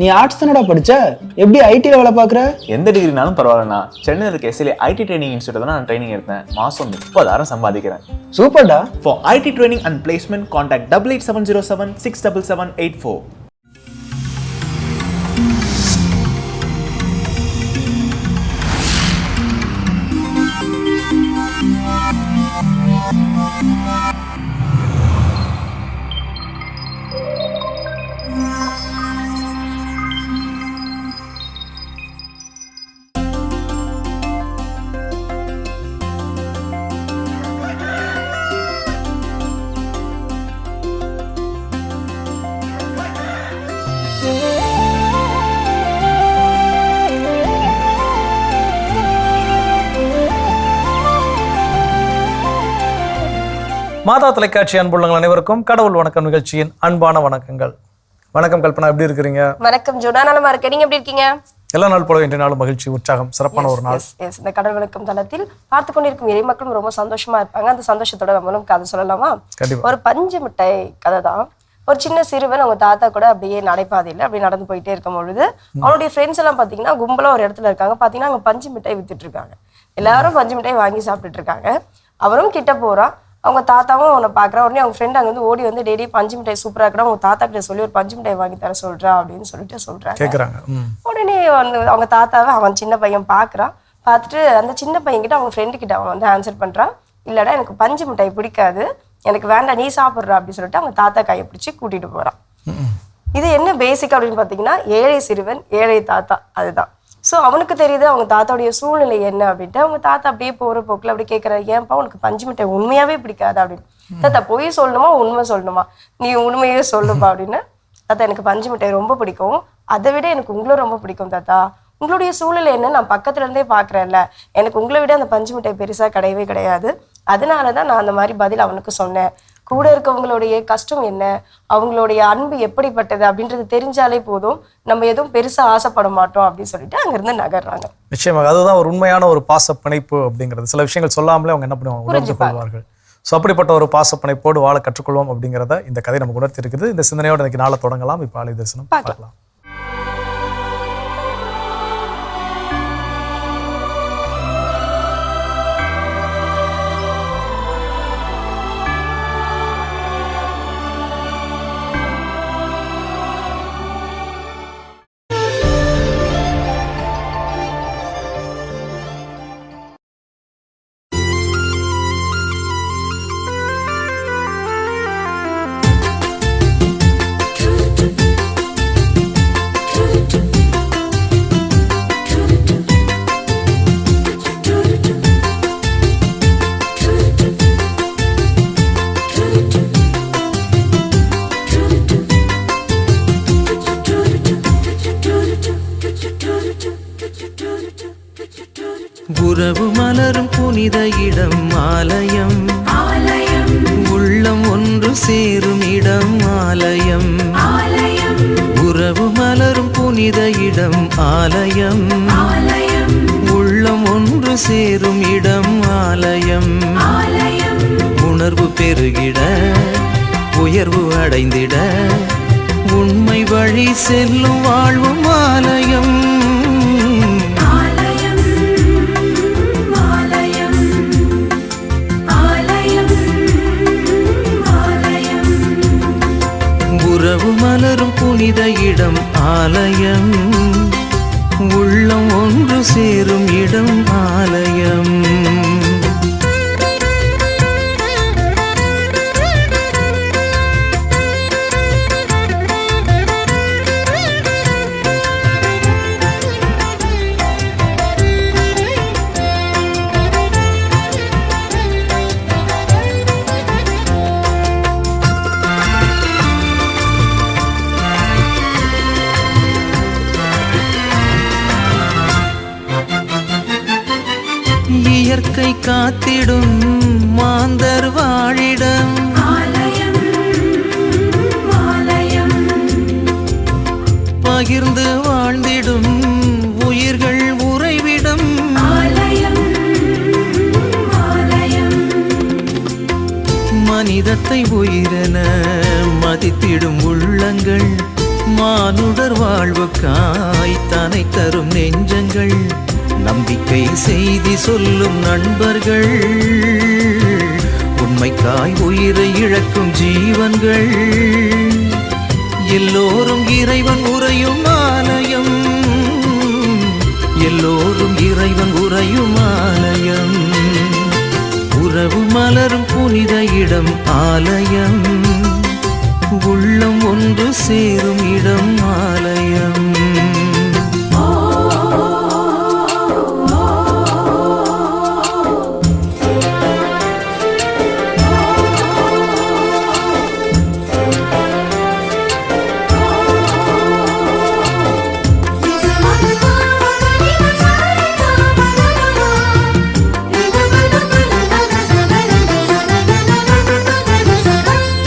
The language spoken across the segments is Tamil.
நீ ஆர்ட்ஸ் தானடா படிச்ச, எப்படி ஐடில வேலை பார்க்குற? எந்த டிகிரினாலும் பரவாயில்லண்ணா. சென்னையில் இருக்க எஸ்எல்ஏ ஐடி ட்ரைனிங் இன்ஸ்டியூட் தான் நான் ட்ரைனிங் எடுத்தேன். மாதம் 30,000 சம்பாதிக்கிறேன். சூப்பர்டா. For IT training and placement, contact 88707 67784. மாதா தொலைக்காட்சி அன்புள்ளங்கள் அனைவருக்கும் கடவுள் வணக்கம் நிகழ்ச்சியின் அன்பான வணக்கங்கள். வணக்கம் கல்பனா, எப்படி இருக்கிறீங்க? வணக்கம் ஜோனா, நலமா இருக்கேன். நீங்க எப்படி இருக்கீங்க? எல்லா நாள் போல இன்றைய நாளும் மகிழ்ச்சி, உற்சாகம், சிறப்பான ஒரு நாள். இந்த கடவுள் வணக்கம் தளத்தில் பார்த்து கொண்டிருக்கும் இறை மக்களும் ரொம்ப சந்தோஷமா இருப்பாங்க. அந்த சந்தோஷத்தோட நம்மளும் கதை சொல்லலாமா? ஒரு பஞ்சு மிட்டாய் கதை தான். ஒரு சின்ன சிறுவன் அவங்க தாத்தா கூட அப்படியே நடைபாதையில் அப்படி நடந்து போயிட்டே இருக்கும் பொழுது அவனுடைய ஃப்ரெண்ட்ஸ் எல்லாம் பாத்தீங்கன்னா கும்பலா ஒரு இடத்துல இருக்காங்க. பாத்தீங்கன்னா அங்க பஞ்சு மிட்டாய் வித்துட்டு இருக்காங்க. எல்லாரும் பஞ்சு மிட்டாய் வாங்கி சாப்பிட்டுட்டு இருக்காங்க. அவரும் கிட்ட போறான். அவங்க தாத்தாவும் அவனை பாக்குறா. உடனே அவங்க ஃப்ரெண்ட் அங்க வந்து ஓடி வந்து டெய்லி பஞ்சு மிட்டாய் சூப்பரா இருக்கா, அவங்க தாத்தா கிட்ட சொல்லி ஒரு பஞ்சு மிட்டாய் வாங்கி தர சொல்றா அப்படின்னு சொல்லிட்டு சொல்றாங்க. உடனே அவங்க தாத்தாவை அவன் சின்ன பையன் பாக்குறான். பார்த்துட்டு அந்த சின்ன பையன் கிட்ட அவங்க ஃப்ரெண்டு கிட்ட அவன் வந்து ஆன்சர் பண்றான், இல்லடா எனக்கு பஞ்சு மிட்டாய் பிடிக்காது, எனக்கு வேண்டாம், நீ சாப்பிட்றா அப்படின்னு சொல்லிட்டு அவங்க தாத்தா கையை பிடிச்சி கூட்டிட்டு போறான். இது என்ன பேசிக் அப்படின்னு பாத்தீங்கன்னா, ஏழை சிறுவன் ஏழை தாத்தா, அதுதான். ஸோ அவனுக்கு தெரியுது அவங்க தாத்தாவுடைய சூழ்நிலை என்ன அப்படின்ட்டு. அவங்க தாத்தா அப்படியே போகிற போக்கில் அப்படி கேட்குறாரு, ஏன்ப்பா உனக்கு பஞ்சு மிட்டாய் உண்மையாவே பிடிக்காது அப்படின்னு. தாத்தா பொய் சொல்லணுமா உண்மை சொல்லணுமா, நீ உண்மையே சொல்லுப்பா அப்படின்னு. தாத்தா எனக்கு பஞ்சு மிட்டாய் ரொம்ப பிடிக்கும், அதை விட எனக்கு உங்களும் ரொம்ப பிடிக்கும் தாத்தா, உங்களுடைய சூழ்நிலை என்ன நான் பக்கத்துல இருந்தே பாக்குறேன்ல, எனக்கு உங்களை விட அந்த பஞ்சு மிட்டாய் பெருசா கிடையவே கிடையாது, அதனாலதான் நான் அந்த மாதிரி பதில் அவனுக்கு சொன்னேன். கூட இருக்கவங்களுடைய கஷ்டம் என்ன, அவங்களுடைய அன்பு எப்படிப்பட்டது அப்படின்றது தெரிஞ்சாலே போதும், நம்ம எதுவும் பெருசா ஆசைப்பட மாட்டோம் அப்படின்னு சொல்லிட்டு அங்கிருந்து நகர்றாங்க. நிச்சயமாக அதுதான் ஒரு உண்மையான ஒரு பாச பிணைப்பு அப்படிங்கிறது. சில விஷயங்கள் சொல்லாமலே அவங்க என்ன பண்ணுவாங்க, உணர்ந்து கொள்வார்கள். ஸோ அப்படிப்பட்ட ஒரு பாச பிணைப்போடு வாழ கற்றுக்கொள்வோம் அப்படிங்கிறத இந்த கதை நமக்கு உணர்த்தி இருக்குது. இந்த சிந்தனையோடு இன்னைக்கு நாளை தொடங்கலாம். இப்போ ஆலய தரிசனம் பார்க்கலாம். உறவு மலரும் புனித இடம் ஆலயம், உள்ளம் ஒன்று சேரும் இடம் ஆலயம். உறவு மலரும் புனித இடம் ஆலயம், உள்ளம் ஒன்று சேரும் இடம் ஆலயம். உணர்வு பெருகிட உயர்வு அடைந்திட உண்மை வழி செல்லும் வாழ்வும் ஆலயம். உறவு மலரும் புனித இடம் ஆலயம், உள்ளம் ஒன்று சேரும் இடம் ஆலயம். இயற்கை காத்திடும் மாந்தர் வாழிடம், பகிர்ந்து வாழ்ந்திடும் உயிர்கள் உறைவிடம். மனிதத்தை உயிரென மதித்திடும் உள்ளங்கள் மானுடர் வாழ்வுக்காய் தனை தரும் நெஞ்சங்கள், நம்பிக்கை செய்தி சொல்லும் நண்பர்கள், உண்மைக்காய் உயிரை இழக்கும் ஜீவன்கள், எல்லோரும் இறைவன் உறையும் ஆலயம், எல்லோரும் இறைவன் உறையும் ஆலயம், உறவு மலரும் புனித இடம் ஆலயம், உள்ளம் ஒன்று சேரும் இடம் ஆலயம்.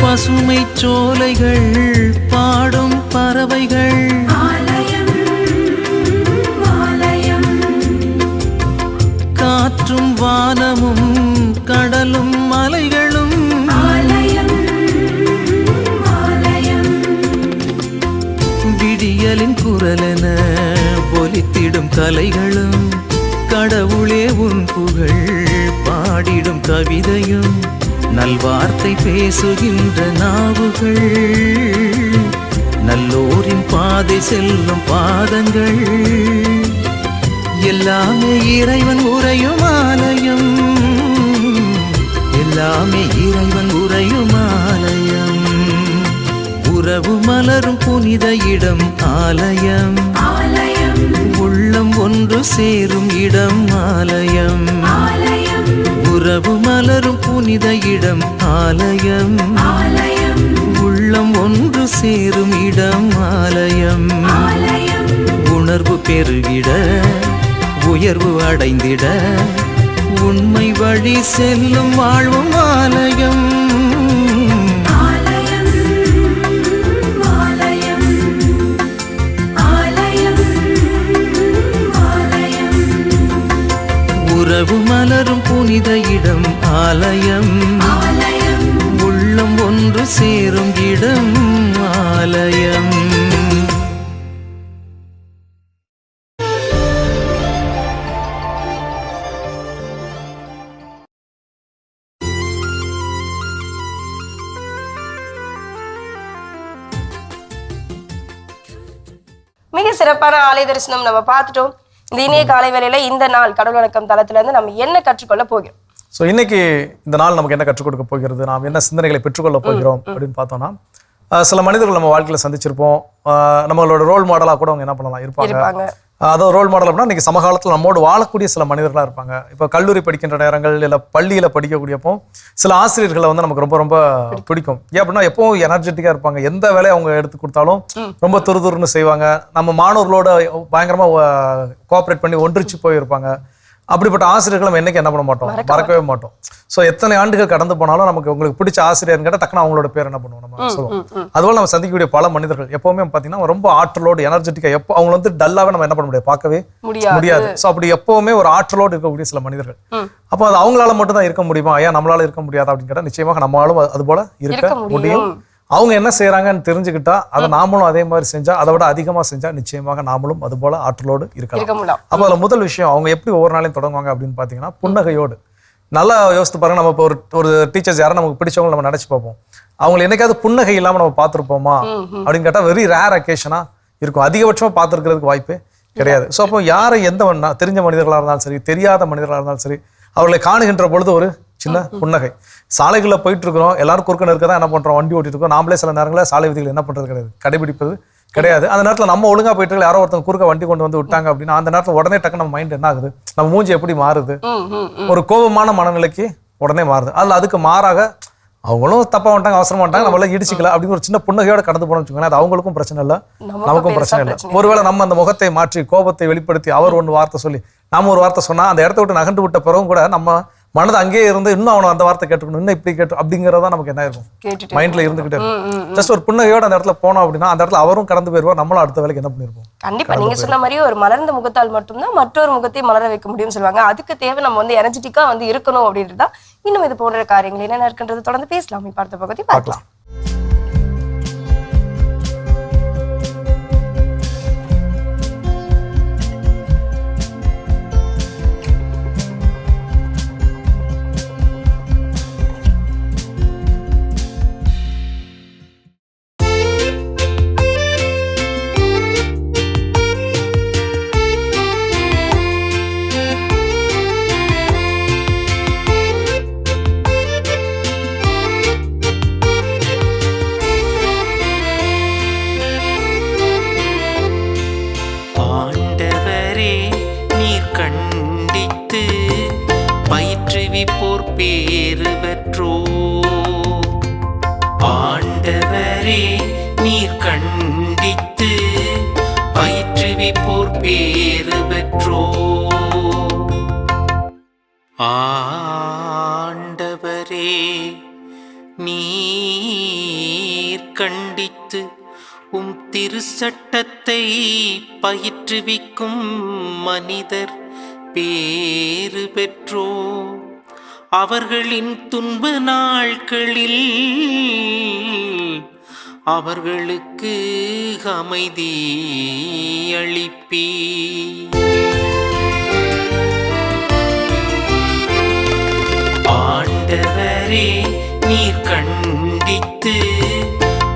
பசுமை சோலைகள் பாடும் பறவைகள், காற்றும் வானமும் கடலும் மலைகளும், விடியலின் குரலென ஒலித்திடும் கலைகளும், கடவுளே உன் புகழ் பாடிடும் கவிதையும், நல்வார்த்தை பேசுகின்ற நாவுகள், நல்லோரின் பாதை செல்லும் பாதங்கள், எல்லாமே இறைவன் உறையும் ஆலயம், எல்லாமே இறைவன் உறையும் ஆலயம், உறவு மலரும் புனித இடம் ஆலயம், உள்ளம் ஒன்று சேரும் இடம் ஆலயம், உறவு மலரும் புனித இடம் ஆலயம், உள்ளம் ஒன்று சேரும் இடம் ஆலயம், உணர்வு பெருகிட உயர்வு அடைந்திட உண்மை வழி செல்லும் வாழ்வும் ஆலயம், உறவு மலரும் புனித இடம் ஆலயம், உள்ளம் ஒன்று சேரும் இடம் ஆலயம். மிக சிறப்பான ஆலய தரிசனம் நம்ம பார்த்துட்டோம். இந்த இனிய காலை வேளையில இந்த நாள் கடவுள் வணக்கம் தளத்துல இருந்து நம்ம என்ன கற்றுக்கொள்ள போகிறோம்? ஸோ இன்னைக்கு இந்த நாள் நமக்கு என்ன கற்றுக் கொடுக்க போகிறது, நாம் என்ன சிந்தனைகளை பெற்றுக்கொள்ள போகிறோம் அப்படின்னு பார்த்தோம்னா, சில மனிதர்கள் நம்ம வாழ்க்கையில சந்திச்சிருப்போம். நம்மளோட ரோல் மாடலா கூட அவங்க என்ன பண்ணலாம் இருப்பாங்க. அதாவது ரோல் மாடல் அப்படின்னா இன்னைக்கு சமகாலத்தில் நம்மோடு வாழக்கூடிய சில மனிதர்களாக இருப்பாங்க. இப்போ கல்லூரி படிக்கின்ற நேரங்கள் இல்லை பள்ளியில் படிக்கக்கூடியப்போ சில ஆசிரியர்களை வந்து நமக்கு ரொம்ப ரொம்ப பிடிக்கும். ஏன் அப்படின்னா எப்பவும் எனர்ஜெட்டிக்காக இருப்பாங்க. எந்த வேலையை அவங்க எடுத்து கொடுத்தாலும் ரொம்ப துருதுருன்னு செய்வாங்க. நம்ம மாணவர்களோட பயங்கரமாக கோஆப்ரேட் பண்ணி ஒன்றிச்சு போயிருப்பாங்க. அப்படிப்பட்ட ஆசிரியர்கள் நம்ம என்னைக்கு என்ன பண்ண மாட்டோம், மறக்கவே மாட்டோம். ஸோ எத்தனை ஆண்டுகள் கடந்து போனாலும் நமக்கு உங்களுக்கு பிடிச்ச ஆசிரியர்னு கேட்டால் டக்குன்னு அவங்களோட பேர் என்ன பண்ணுவோம், நம்ம சொல்லுவோம். அதுபோல் நம்ம சந்திக்கக்கூடிய பல மனிதர்கள் எப்பவுமே பார்த்தீங்கன்னா ரொம்ப ஆற்றலோடு எனர்ஜெட்டிக்காக எப்போ அவங்க வந்து டல்லாவே நம்ம என்ன பண்ண முடியாது, பார்க்கவே முடியாது. ஸோ அப்படி எப்பவுமே ஒரு ஆற்றலோடு இருக்கக்கூடிய சில மனிதர்கள். அப்போ அது அவங்களால மட்டும் தான் இருக்க முடியுமா, ஏன் நம்மளால இருக்க முடியாது அப்படின்னு கேட்டால் நிச்சயமாக நம்மளாலும் அது போல இருக்க முடியும். அவங்க என்ன செய்யறாங்கன்னு தெரிஞ்சுக்கிட்டா அதை நாமளும் அதே மாதிரி செஞ்சா, அதை விட அதிகமா செஞ்சா நிச்சயமாக நாமளும் அது போல ஆற்றலோடு இருக்கலாம். அப்போ அதுல முதல் விஷயம் அவங்க எப்படி ஒவ்வொரு நாளையும் தொடங்குவாங்க அப்படின்னு பாத்தீங்கன்னா புன்னகையோடு. நல்லா யோசித்து பாருங்க. நம்ம இப்போ ஒரு டீச்சர்ஸ் யாரும் நமக்கு பிடிச்சவங்க நம்ம நினைச்சு பார்ப்போம். அவங்களை என்னைக்காவது புன்னகை இல்லாம நம்ம பார்த்துருப்போமா அப்படின்னு கேட்டா வெரி ரேர் அக்கேஷனா இருக்கும். அதிகபட்சமா பார்த்துருக்கிறதுக்கு வாய்ப்பே கிடையாது. ஸோ அப்போ யாரை எந்த தெரிஞ்ச மனிதர்களாக இருந்தாலும் சரி, தெரியாத மனிதர்களாக இருந்தாலும் சரி, அவர்களை காணுகின்ற பொழுது ஒரு சின்ன புன்னகை. சாலைகளில் போயிட்டு இருக்கிறோம், எல்லாரும் குறுக்க இருக்கதான் என்ன பண்றோம், வண்டி ஓட்டிட்டு இருக்கோம். நாமளே சில நேரங்களில் சாலை விதிகள் என்ன பண்றது கிடையாது, கடைபிடிப்பது கிடையாது. அந்த நேரத்தில் நம்ம ஒழுங்கா போயிட்டு யாரோ ஒருத்தங்க குறுக்க வண்டி கொண்டு வந்து விட்டாங்க அப்படின்னா அந்த நேரத்தில் உடனே டக்கு நம்ம மைண்ட் என்ன ஆகுது, நம்ம மூஞ்சி எப்படி மாறுது, ஒரு கோபமான மனநிலைக்கு உடனே மாறுது. அதில் அதுக்கு மாறாக அவங்களும் தப்பா வந்துட்டாங்க, அவசரமா வந்துட்டாங்க, நம்மள இடிச்சிக்கல அப்படின்னு ஒரு சின்ன புன்னகையோட கடந்து போனோம்னு வச்சுக்கோங்களேன். அது அவங்களுக்கும் பிரச்சனை இல்லை, நமக்கும் பிரச்சனை இல்லை. ஒருவேளை நம்ம அந்த முகத்தை மாற்றி கோபத்தை வெளிப்படுத்தி அவர் ஒன்று வார்த்தை சொல்லி நாம ஒரு வார்த்தை சொன்னா அந்த இடத்த விட்டு நகண்டு விட்ட பிறகும் கூட நம்ம மனது அங்கேயே இருந்து இன்னும் அவனை அந்த வார்த்தை கேட்டுக்கணும், இன்னும் இப்படி கேட்டு அப்படிங்கிறதா நமக்கு என்ன இருக்கும், மைண்ட்ல இருந்துகிட்டே இருக்கும். ஜஸ்ட் ஒரு புன்னகையோட அந்த இடத்துல போனோம் அப்படின்னா அந்த இடத்துல அவரும் கடந்து போயிருவார், நம்மளும் அடுத்த வேலைக்கு என்ன பண்ணிருப்போம். கண்டிப்பா நீங்க சொன்ன மாதிரி ஒரு மலர்ந்த முகத்தால் மட்டும்தான் மற்றொரு முகத்தை மலர வைக்க முடியும்னு சொல்லுவாங்க. அதுக்கு தேவை நம்ம வந்து எனர்ஜெட்டிக்கா வந்து இருக்கணும் அப்படின்றதா. இன்னும் இது போன்ற காரியங்கள் என்னென்ன இருக்குன்றது தொடர்ந்து பேசலாம். பார்த்த பகுதி பார்க்கலாம். பயிற்றுவிப்போர் பேறு பெற்றோ. ஆண்டவரே நீர் கண்டித்து பயிற்றுவிப்போர் பேறு பெற்றோ. ஆண்டவரே நீர் கண்டித்து உம் திருச்சட்டத்தை பயிற்றுவிக்கும் மனிதர் பேறு பெற்றோ. அவர்களின் துன்ப நாட்களில் அவர்களுக்கு அமைதி அளிப்பீ. ஆண்டவரே நீர் கண்டித்து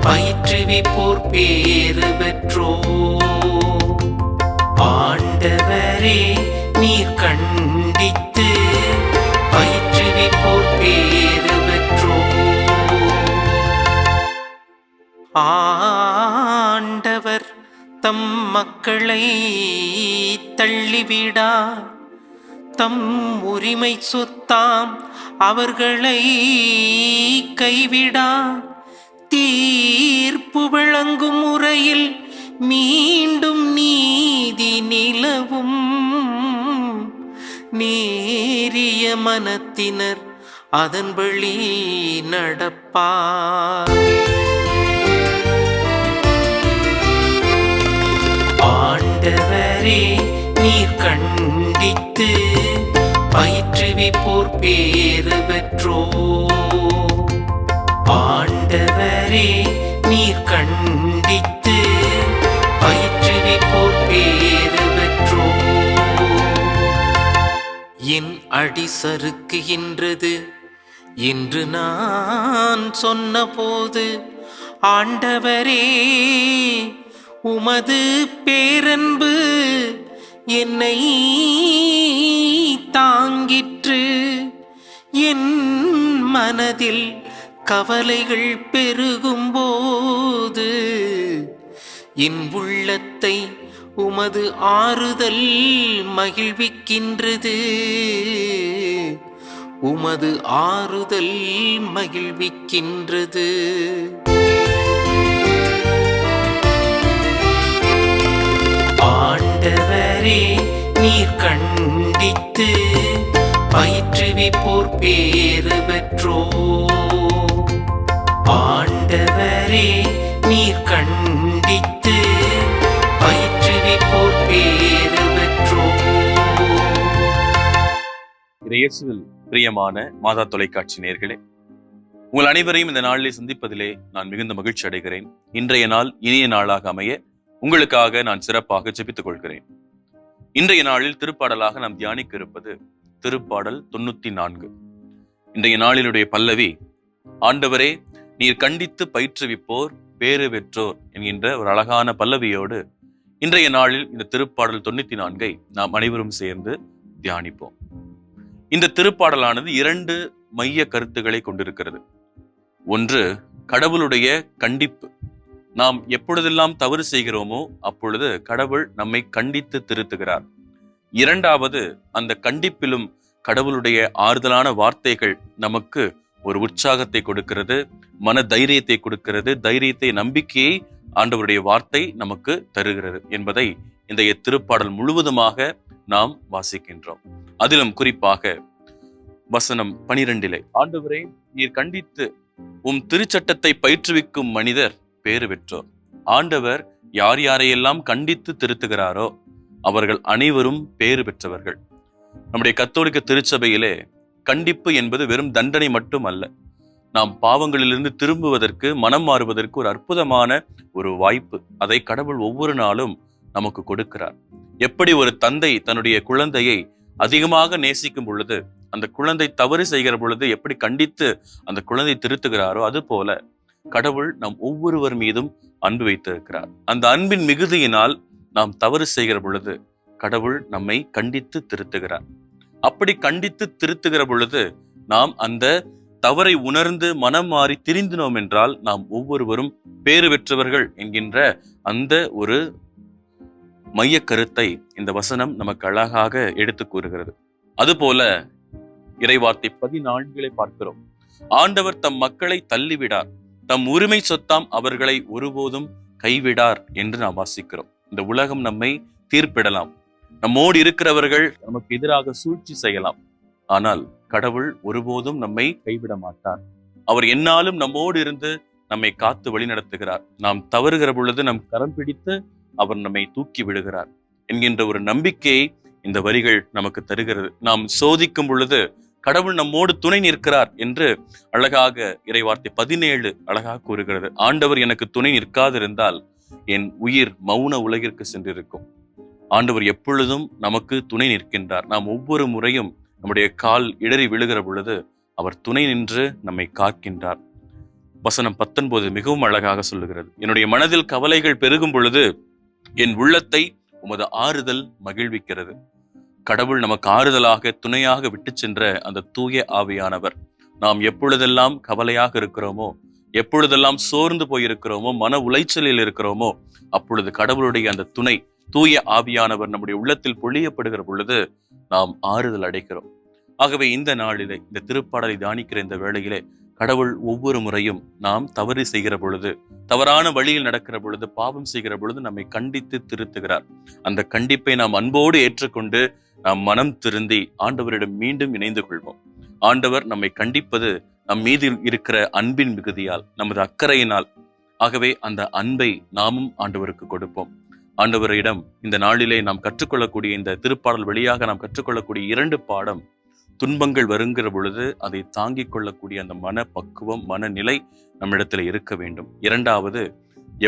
பயிற்றுவிப்போர் பேறு பெற்றோ. ஆண்டவரே நீர் கண்டித்து பயிற்றுவிப்போர் பேறு பெற்றோ. ஆண்டவர் தம் மக்களை தள்ளிவிடா. தம் உரிமை சொத்தாம் அவர்களை கைவிடா. தீர்ப்பு வழங்கும் முறையில் மீண்டும் நீதி நிலவும். நேரிய மனத்தினர் அதன் வழி நடப்பார். ஆண்டவரே நீர் கண்டித்து பயிற்றுவிப்போர் பேறு பெற்றோ. ஆண்டவரே நீர் கண்டித்து பயிற்றுவிப்போர் பேறு பெற்றோ. என் அடி சறுக்குகின்றது என்று நான் சொன்னபோது ஆண்டவரே உமது பேரன்பு என்னை தாங்கிற்று. என் மனதில் கவலைகள் பெருகும்போது என் உள்ளத்தை உமது ஆறுதல் மகிழ்விக்கின்றது. உமது ஆறுதல் மகிழ்விக்கின்றது. ஆண்டவரே நீர் கண்டித்து பயிற்றுவிப்போர் பேறு பெற்றோ. ஆண்டவரே நீர் கண்டித்து பயிற்றுவிப்போர் பேறு பெற்றோ. இயேசுவில் பிரியமான மாதா தொலைக்காட்சி நேயர்களே, உங்கள் அனைவரையும் இந்த நாளிலே சந்திப்பதிலே நான் மிகுந்த மகிழ்ச்சி அடைகிறேன். இன்றைய நாள் இனிய நாளாக அமைய உங்களுக்காக நான் சிறப்பாக ஜெபித்துக் கொள்கிறேன். இன்றைய நாளில் திருப்பாடலாக நாம் தியானிக்க இருப்பது திருப்பாடல் 94. இன்றைய நாளினுடைய பல்லவி, ஆண்டவரே நீர் கண்டித்து பயிற்றுவிப்போர் பேறு பெற்றோர் என்கின்ற ஒரு அழகான பல்லவியோடு இன்றைய நாளில் இந்த திருப்பாடல் 94 நாம் அனைவரும் சேர்ந்து தியானிப்போம். இந்த திருப்பாடலானது 2 மைய கருத்துக்களை கொண்டிருக்கிறது. ஒன்று, கடவுளுடைய கண்டிப்பு. நாம் எப்பொழுதெல்லாம் தவறு செய்கிறோமோ அப்பொழுது கடவுள் நம்மை கண்டித்து திருத்துகிறார். இரண்டாவது, அந்த கண்டிப்பிலும் கடவுளுடைய ஆறுதலான வார்த்தைகள் நமக்கு ஒரு உற்சாகத்தை கொடுக்கிறது, மன தைரியத்தை கொடுக்கிறது, தைரியத்தை, நம்பிக்கையை ஆண்டவருடைய வார்த்தை நமக்கு தருகிறது என்பதை இந்த திருப்பாடல் முழுவதுமாக நாம் வாசிக்கின்றோம். அதிலும் குறிப்பாக வசனம் 12, ஆண்டவரே நீர் கண்டித்து உம் திருச்சட்டத்தை பயிற்றுவிக்கும் மனிதர் பேறு பெற்றோர். ஆண்டவர் யார் யாரையெல்லாம் கண்டித்து திருத்துகிறாரோ அவர்கள் அனைவரும் பேறு பெற்றவர்கள். நம்முடைய கத்தோலிக்க திருச்சபையிலே கண்டிப்பு என்பது வெறும் தண்டனை மட்டும் அல்ல, நாம் பாவங்களிலிருந்து திரும்புவதற்கு, மனம் மாறுவதற்கு ஒரு அற்புதமான ஒரு வாய்ப்பு. அதை கடவுள் ஒவ்வொரு நாளும் நமக்கு கொடுக்கிறார். எப்படி ஒரு தந்தை தன்னுடைய குழந்தையை அதிகமாக நேசிக்கும் பொழுது, அந்த குழந்தை தவறு செய்கிற பொழுது எப்படி கண்டித்து அந்த குழந்தை திருத்துகிறாரோ அது போல கடவுள் நம் ஒவ்வொருவர் மீதும் அன்பு வைத்திருக்கிறார். அந்த அன்பின் மிகுதியினால் நாம் தவறு செய்கிற பொழுது கடவுள் நம்மை கண்டித்து திருத்துகிறார். அப்படி கண்டித்து திருத்துகிற பொழுது நாம் அந்த தவறை உணர்ந்து மனம் மாறி திருந்தினோம் என்றால் நாம் ஒவ்வொருவரும் பேறு பெற்றவர்கள் என்கின்ற அந்த ஒரு மைய கருத்தை இந்த வசனம் நமக்கு அழகாக எடுத்து கூறுகிறது. அதுபோல இறைவார்த்தை 14 பார்க்கிறோம். ஆண்டவர் தம் மக்களை தள்ளிவிடார், தம் உரிமை சொத்தாம் அவர்களை ஒருபோதும் கைவிடார் என்று நாம் வாசிக்கிறோம். இந்த உலகம் நம்மை தீர்ப்பிடலாம், நம்மோடு இருக்கிறவர்கள் நமக்கு எதிராக சூழ்ச்சி செய்யலாம், ஆனால் கடவுள் ஒருபோதும் நம்மை கைவிட மாட்டார். அவர் எந்நாளும் நம்மோடு இருந்து நம்மை காத்து வழி நடத்துகிறார். நாம் தவறுகிற பொழுது நம் கரம் பிடித்து அவர் நம்மை தூக்கி விடுகிறார் என்கின்ற ஒரு நம்பிக்கையை இந்த வரிகள் நமக்கு தருகிறது. நாம் சோதிக்கும் பொழுது கடவுள் நம்மோடு துணை நிற்கிறார் என்று அழகாக இறைவார்த்தை 17 அழகாக கூறுகிறது. ஆண்டவர் எனக்கு துணை நிற்காதிருந்தால் என் உயிர் மௌன உலகிற்கு சென்றிருக்கும். ஆண்டவர் எப்பொழுதும் நமக்கு துணை நிற்கின்றார். நாம் ஒவ்வொரு முறையும் நம்முடைய கால் இடறி விழுகிற பொழுது அவர் துணை நின்று நம்மை காக்கின்றார். வசனம் 19 மிகவும் அழகாக சொல்லுகிறது. என்னுடைய மனதில் கவலைகள் பெருகும் பொழுது என் உள்ளத்தை உமது ஆறுதல் மகிழ்விக்கிறது. கடவுள் நமக்கு ஆறுதலாக துணையாக விட்டு சென்ற அந்த தூய ஆவியானவர், நாம் எப்பொழுதெல்லாம் கவலையாக இருக்கிறோமோ, எப்பொழுதெல்லாம் சோர்ந்து போயிருக்கிறோமோ, மன உளைச்சலில் இருக்கிறோமோ, அப்பொழுது கடவுளுடைய அந்த துணை தூய ஆவியானவர் நம்முடைய உள்ளத்தில் பொழியப்படுகிற பொழுது நாம் ஆறுதல் அடைக்கிறோம். ஆகவே இந்த நாளிலே, இந்த திருப்பாடலை தியானிக்கிற இந்த வேளையிலே, கடவுள் ஒவ்வொரு முறையும் நாம் தவறு செய்கிற பொழுது, தவறான வழியில் நடக்கிற பொழுது, பாவம் செய்கிற பொழுது நம்மை கண்டித்து திருத்துகிறார். அந்த கண்டிப்பை நாம் அன்போடு ஏற்றுக்கொண்டு நாம் மனம் திருந்தி ஆண்டவரிடம் மீண்டும் இணைந்து கொள்வோம். ஆண்டவர் நம்மை கண்டிப்பது நம் மீது இருக்கிற அன்பின் மிகுதியால், நமது அக்கறையினால். ஆகவே அந்த அன்பை நாமும் ஆண்டவருக்கு கொடுப்போம். ஆண்டவரிடம் இந்த நாளிலே நாம் கற்றுக்கொள்ளக்கூடிய, இந்த திருப்பாடல் வழியாக நாம் கற்றுக்கொள்ளக்கூடிய 2 பாடம், துன்பங்கள் வருகிற பொழுது அதை தாங்கிக் கொள்ளக்கூடிய அந்த மன பக்குவம், மனநிலை நம்மிடத்துல இருக்க வேண்டும். 2வது,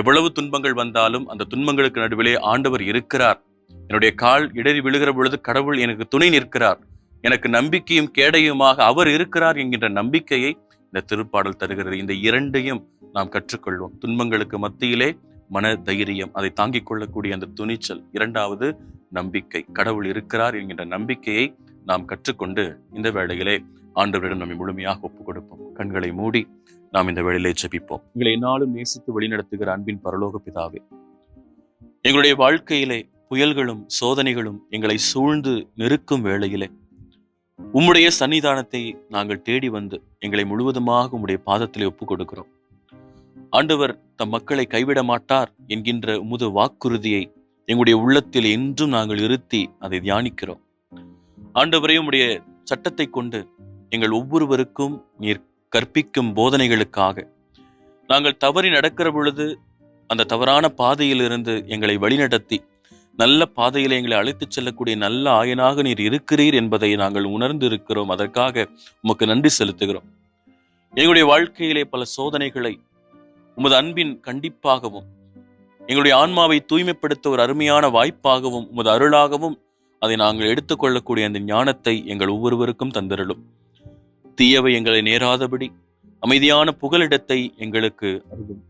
எவ்வளவு துன்பங்கள் வந்தாலும் அந்த துன்பங்களுக்கு நடுவிலே ஆண்டவர் இருக்கிறார். என்னுடைய கால் இடறி விழுகிற பொழுது கடவுள் எனக்கு துணை நிற்கிறார், எனக்கு நம்பிக்கையும் கேடையுமாக அவர் இருக்கிறார் என்கின்ற நம்பிக்கையை இந்த திருப்பாடல் தருகிறது. இந்த 2ஐயும் நாம் கற்றுக்கொள்வோம். துன்பங்களுக்கு மத்தியிலே மன தைரியம், அதை தாங்கிக் கொள்ளக்கூடிய அந்த துணிச்சல். 2வது நம்பிக்கை, கடவுள் இருக்கிறார் என்கின்ற நம்பிக்கையை நாம் கற்றுக்கொண்டு இந்த வேளையிலே ஆண்டவரிடம் நம்மை முழுமையாக ஒப்புக் கொடுப்போம். கண்களை மூடி நாம் இந்த வேளையிலே ஜெபிப்போம். எங்களை என்னாலும் நேசித்து வழிநடத்துகிற அன்பின் பரலோக பிதாவே, எங்களுடைய வாழ்க்கையிலே புயல்களும் சோதனைகளும் எங்களை சூழ்ந்து நெருக்கும் வேளையிலே உம்முடைய சன்னிதானத்தை நாங்கள் தேடி வந்து எங்களை முழுவதுமாக உம்முடைய பாதத்திலே ஒப்புக் கொடுக்கிறோம். ஆண்டவர் தம் மக்களை கைவிட மாட்டார் என்கின்ற உமது வாக்குறுதியை எங்களுடைய உள்ளத்தில் என்றும் நாங்கள் இருத்தி அதை தியானிக்கிறோம். ஆண்டவரே, உம்முடைய சட்டத்தை கொண்டு எங்கள் ஒவ்வொருவருக்கும் நீர் கற்பிக்கும் போதனைகளுக்காக நாங்கள் தவறி நடக்கிற பொழுது அந்த தவறான பாதையிலிருந்து எங்களை வழிநடத்தி நல்ல பாதையில எங்களை அழைத்துச் செல்லக்கூடிய நல்ல ஆயனாக நீர் இருக்கிறீர் என்பதை நாங்கள் உணர்ந்து இருக்கிறோம். அதற்காக உமக்கு நன்றி செலுத்துகிறோம். எங்களுடைய வாழ்க்கையிலே பல சோதனைகளை உமது அன்பின் கண்டிப்பாகவும், எங்களுடைய ஆன்மாவை தூய்மைப்படுத்த ஒரு அருமையான வாய்ப்பாகவும், உமது அருளாகவும் அதை நாங்கள் எடுத்துக்கொள்ளக்கூடிய அந்த ஞானத்தை எங்கள் ஒவ்வொருவருக்கும் தந்திரலும். தீயவை எங்களை நேராதபடி அமைதியான புகலிடத்தை எங்களுக்கு அருளும்.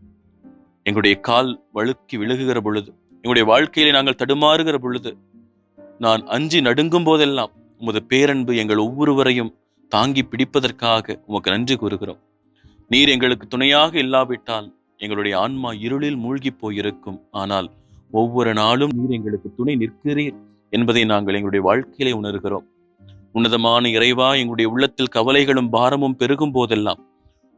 எங்களுடைய கால் வழுக்கி விழுகுகிற பொழுது, எங்களுடைய வாழ்க்கையிலே நாங்கள் தடுமாறுகிற பொழுது, நான் அஞ்சி நடுங்கும் போதெல்லாம் உமது பேரன்பு எங்கள் ஒவ்வொருவரையும் தாங்கி பிடிப்பதற்காக உமக்கு நன்றி கூறுகிறோம். நீர் எங்களுக்கு துணையாக இல்லாவிட்டால் எங்களுடைய ஆன்மா இருளில் மூழ்கி போயிருக்கும். ஆனால் ஒவ்வொரு நாளும் நீர் எங்களுக்கு துணை நிற்கிறீர் என்பதை நாங்கள் எங்களுடைய வாழ்க்கையிலே உணர்கிறோம். உன்னதமான இறைவா, எங்களுடைய உள்ளத்தில் கவலைகளும் பாரமும் பெருகும் போதெல்லாம்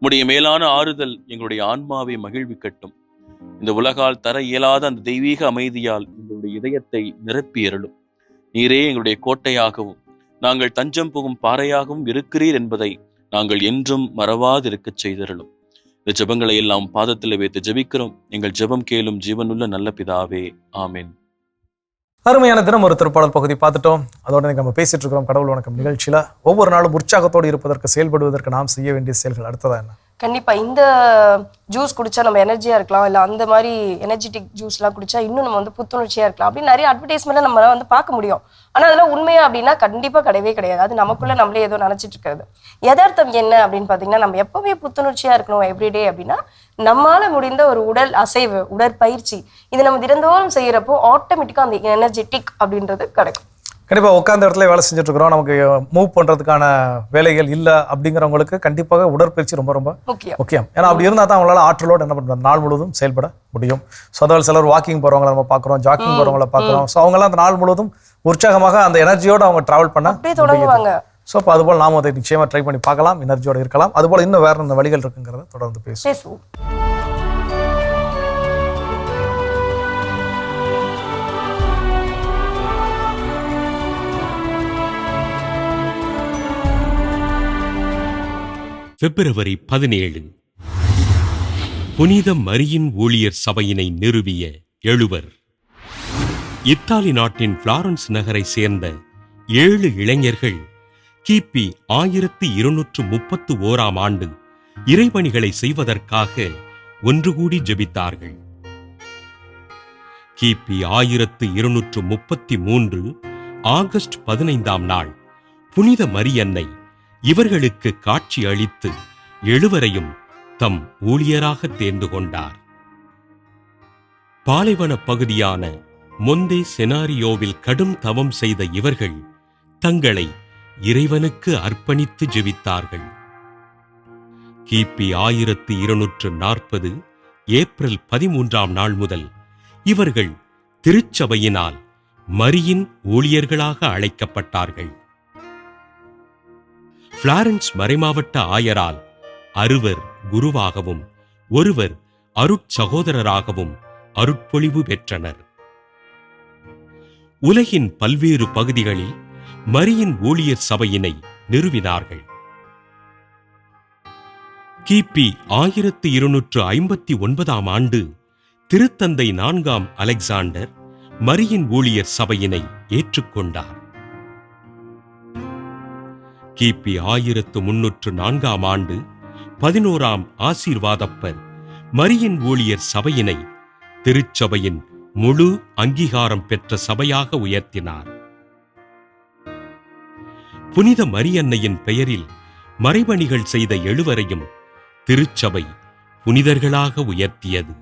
உம்முடைய மேலான ஆறுதல் எங்களுடைய ஆன்மாவை மகிழ்விக்கட்டும். இந்த உலகால் தர இயலாத அந்த தெய்வீக அமைதியால் எங்களுடைய இதயத்தை நிரப்பி அருளும். நீரே எங்களுடைய கோட்டையாகவும் நாங்கள் தஞ்சம் புகும் பாறையாகவும் இருக்கிறீர் என்பதை நாங்கள் என்றும் மறவாதிருக்க செய்தருளும். இந்த ஜெபங்களை எல்லாம் பாதத்தில் வைத்து ஜெபிக்கிறோம். எங்கள் ஜெபம் கேளும் ஜீவனுள்ள நல்ல பிதாவே, ஆமென். அருமையான தினம் ஒரு திருப்பாடல் பகுதி பார்த்துட்டோம். அதோட நம்ம பேசிட்டு இருக்கிறோம் கடவுள் வணக்கம் நிகழ்ச்சியில. ஒவ்வொரு நாளும் உற்சாகத்தோடு இருப்பதற்கு, செயல்படுவதற்கு நாம் செய்ய வேண்டிய செயல்கள் அடுத்ததா என்ன? கண்டிப்பா இந்த ஜூஸ் குடிச்சா நம்ம எனர்ஜியா இருக்கலாம், இல்ல அந்த மாதிரி எனர்ஜெட்டிக் ஜூஸ் எல்லாம் குடிச்சா இன்னும் நம்ம வந்து புத்துணர்ச்சியா இருக்கலாம் அப்படின்னு நிறைய அட்வர்டைஸ்மெண்ட்ல நம்ம வந்து பார்க்க முடியும். ஆனா அதெல்லாம் உண்மையா அப்படின்னா கண்டிப்பா கிடையவே கிடையாது. அது நமக்குள்ள நம்மளே ஏதோ நினைச்சிட்டு இருக்கிறது. யதார்த்தம் என்ன அப்படின்னு பாத்தீங்கன்னா, நம்ம எப்பவுமே புத்துணர்ச்சியா இருக்கணும் எவ்ரிடே அப்படின்னா, நம்மளால முடிந்த ஒரு உடல் அசைவு, உடற்பயிற்சி இது நம்ம தினந்தோறும் செய்யறப்போ ஆட்டோமேட்டிக்கா அந்த எனர்ஜெட்டிக் அப்படின்றது கிடைக்கும். கண்டிப்பாக உட்கார்ந்த இடத்துல வேலை செஞ்சுட்டு இருக்கிறோம், நமக்கு மூவ் பண்ணுறதுக்கான வேலைகள் இல்லை அப்படிங்கிறவங்களுக்கு கண்டிப்பாக உடற்பயிற்சி ரொம்ப ரொம்ப முக்கியம். ஏன்னா அப்படி இருந்தால் தான் அவங்களால ஆற்றலோடு என்ன பண்ணுறது, நாள் முழுவதும் செயல்பட முடியும். ஸோ அதாவது சிலர் வாக்கிங் போகிறவங்களை நம்ம பார்க்குறோம், ஜாக்கிங் போகிறவங்கள பார்க்குறோம். ஸோ அவங்களாம் அந்த நாள் முழுவதும் உற்சாகமாக அந்த எனர்ஜியோடு அவங்க ட்ராவல் பண்ண தொடங்குவாங்க. ஸோ அப்போ அதுபோல் நாம் அதை நிச்சயமாக ட்ரை பண்ணி பார்க்கலாம், எனர்ஜியோடு இருக்கலாம். அதுபோல் இன்னும் வேறு இந்த வழிகள் இருக்குங்கிறத தொடர்ந்து பேசுவோம். பிப்ரவரி 17 புனித மரியின் ஊழியர் சபையினை நிறுவிய எழுவர். இத்தாலி நாட்டின் பிளாரன்ஸ் நகரை சேர்ந்த 7 இளைஞர்கள் கிபி 1231 ஆண்டு இறைபணிகளை செய்வதற்காக ஒன்று கூடி ஜெபித்தார்கள். கிபி 1233 ஆகஸ்ட் 15 நாள் புனித மரியன்னை இவர்களுக்கு காட்சி அளித்து எழுவரையும் தம் ஊழியராக தேர்ந்து கொண்டார். பாலைவன பகுதியான மொந்தே செனாரியோவில் கடும் தவம் செய்த இவர்கள் தங்களை இறைவனுக்கு அர்ப்பணித்து ஜெபித்தார்கள். கிபி 1240 ஏப்ரல் 13 நாள் முதல் இவர்கள் திருச்சபையினால் மரியின் ஊழியர்களாக அழைக்கப்பட்டார்கள். பிளாரன்ஸ் மறைமாவட்ட ஆயரால் அறுவர் குருவாகவும் ஒருவர் அருட்சகோதரராகவும் அருட்பொழிவு பெற்றனர். உலகின் பல்வேறு பகுதிகளில் மரியின் ஊழியர் சபையினை நிறுவினார்கள். கிபி 1259 ஆண்டு திருத்தந்தை 4 அலெக்சாண்டர் மரியின் ஊழியர் சபையினை ஏற்றுக்கொண்டார். கிபி 1304 ஆண்டு 11 ஆசீர்வாதப்பர் மரியின் ஊழியர் சபையினை திருச்சபையின் முழு அங்கீகாரம் பெற்ற சபையாக உயர்த்தினார். புனித மரியன்னையின் பெயரில் மறைபணிகள் செய்த எழுவரையும் திருச்சபை புனிதர்களாக உயர்த்தியது.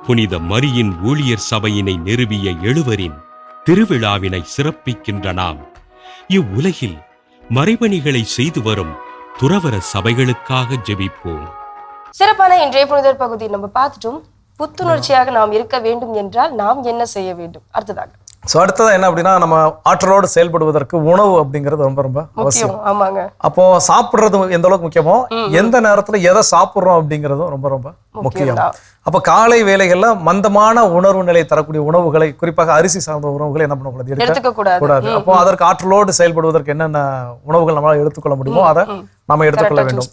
புனித மரியின் ஊழியர் சபையினை நிறுவிய எழுவரின் திருவிழாவினை சிறப்பிக்கின்ற நாம் இவ்வுலகில் மறைபணிகளை செய்து வரும் துறவற சபைகளுக்காக ஜெபிப்போம். சிறப்பான இன்றைய புனிதர் பகுதி நம்ம பார்த்துட்டோம். புத்துணர்ச்சியாக நாம் இருக்க வேண்டும் என்றால் நாம் என்ன செய்ய வேண்டும்? அடுத்ததாக அடுத்ததான் என்ன அப்படின்னா, நம்ம ஆற்றலோடு செயல்படுவதற்கு உணவு அப்படிங்கிறது ரொம்ப ரொம்ப அவசியம். ஆமாங்க. அப்போ சாப்பிடுறது எந்த அளவுக்கு முக்கியமோ, எந்த நேரத்துல எதை சாப்பிடுறோம் அப்படிங்கிறதும் ரொம்ப ரொம்ப முக்கியம். அப்ப காலை வேளைகள்ல மந்தமான உணர்வு நிலை தரக்கூடிய உணவுகளை, குறிப்பாக அரிசி சார்ந்த உணவுகளை என்ன பண்ணக்கூடாது, எடுக்க கூடாது. அப்போ அதற்கு ஆற்றலோடு செயல்படுவதற்கு என்னென்ன உணவுகள் நம்மளால எடுத்துக்கொள்ள முடியுமோ அதை நம்ம எடுத்துக்கொள்ள வேண்டும்.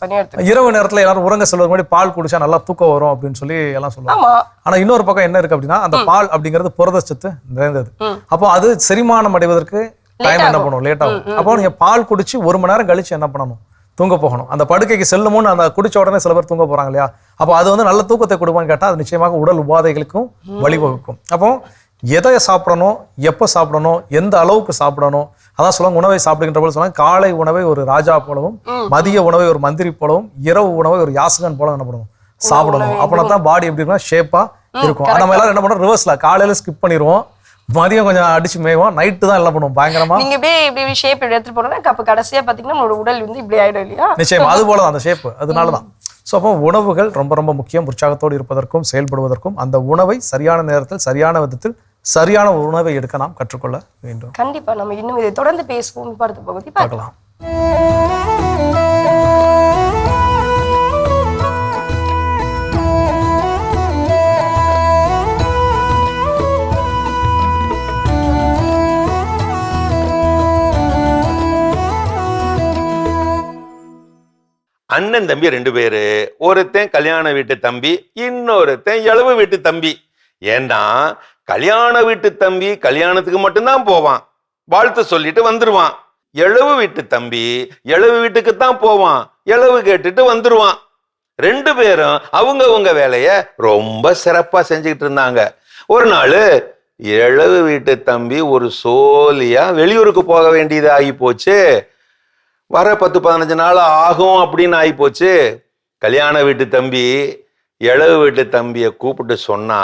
இரவு நேரத்துல எல்லாரும் உறங்க செல்வது முன்னாடி பால் குடிச்சா நல்லா தூக்கம் வரும் அப்படின்னு சொல்லி எல்லாம் சொல்லுவாங்க. ஆனா இன்னொரு பக்கம் என்ன இருக்கு அப்படின்னா, அந்த பால் அப்படிங்கிறது புரதச்சத்து நிறைந்தது. அப்போ அது செரிமானம் அடைவதற்கு டைம் என்ன பண்ணும், லேட் ஆகும். அப்போ நீங்க பால் குடிச்சு 1 மணி நேரம் கழிச்சு என்ன பண்ணணும், தூங்க போகணும். அந்த படுக்கைக்கு செல்லுமோன்னு அந்த குடிச்ச உடனே சில பேர் தூங்க போறாங்க இல்லையா? அப்போ அது நல்ல தூக்கத்தை கொடுப்பான்னு கேட்டா அது நிச்சயமாக உடல் உபாதைகளுக்கும் வழிவகுக்கும். அப்போ எதை சாப்பிடணும், எப்போ சாப்பிடணும், எந்த அளவுக்கு சாப்பிடணும், அதான் சொல்லுவாங்க. உணவை சாப்பிடுகின்ற போல சொன்னாங்க, காலை உணவை ஒரு ராஜா போலவும், மதிய உணவை ஒரு மந்திரி போலவும், இரவு உணவை ஒரு யாசகன் போல என்ன பண்ணணும், சாப்பிடணும். அப்படின்னா தான் பாடி எப்படி இருக்குன்னா ஷேப்பா இருக்கும். நம்ம எல்லாரும் என்ன பண்றோம், ரிவர்ஸ்ல காலையில ஸ்கிப் பண்ணிடுவோம், மதியம் கொஞ்சம் அடிச்சு மேய்வோம், நைட்டு தான் எல்லாம் பண்ணுவோம் பயங்கரமா. நீங்க இப்படி ஷேப் எடுத்துட்டு போனோம்னா அப்ப கடைசியா பாத்தீங்கன்னா நம்மளோட உடல் இப்படி ஆயிடும் இல்லையா? நிச்சயமா அது போலதான் அந்த ஷேப். அதனாலதான் ஸோ அப்போ உணவுகள் ரொம்ப ரொம்ப முக்கியம். உற்சாகத்தோடு இருப்பதற்கும் செயல்படுவதற்கும் அந்த உணவை சரியான நேரத்தில் சரியான விதத்தில் சரியான உணவை எடுக்க நாம் கற்றுக்கொள்ள வேண்டும். கண்டிப்பா நம்ம இன்னும் இதை தொடர்ந்து பேசுவோம். அடுத்த பகுதி பார்க்கலாம். அண்ணன் தம்பி 2 பேரு, ஒருத்தன் கல்யாண வீட்டு தம்பி, இன்னொருத்தன் இளவு வீட்டு தம்பி. ஏன்னா கல்யாண வீட்டு தம்பி கல்யாணத்துக்கு மட்டும்தான் போவான், வாழ்த்து சொல்லிட்டு வந்துருவான். இளவு வீட்டு தம்பி இளவு வீட்டுக்கு தான் போவான், இளவு கேட்டுட்டு வந்துருவான். 2 பேரும் அவங்க வேலைய ரொம்ப சிறப்பா செஞ்சுக்கிட்டு இருந்தாங்க. ஒரு நாள் இளவு வீட்டு தம்பி ஒரு சோலியா வெளியூருக்கு போக வேண்டியது ஆகி போச்சு. வர 10-15 நாள் ஆகும் அப்படின்னு ஆகி போச்சு. கல்யாண வீட்டு தம்பி இளவு வீட்டு தம்பியை கூப்பிட்டு சொன்னா,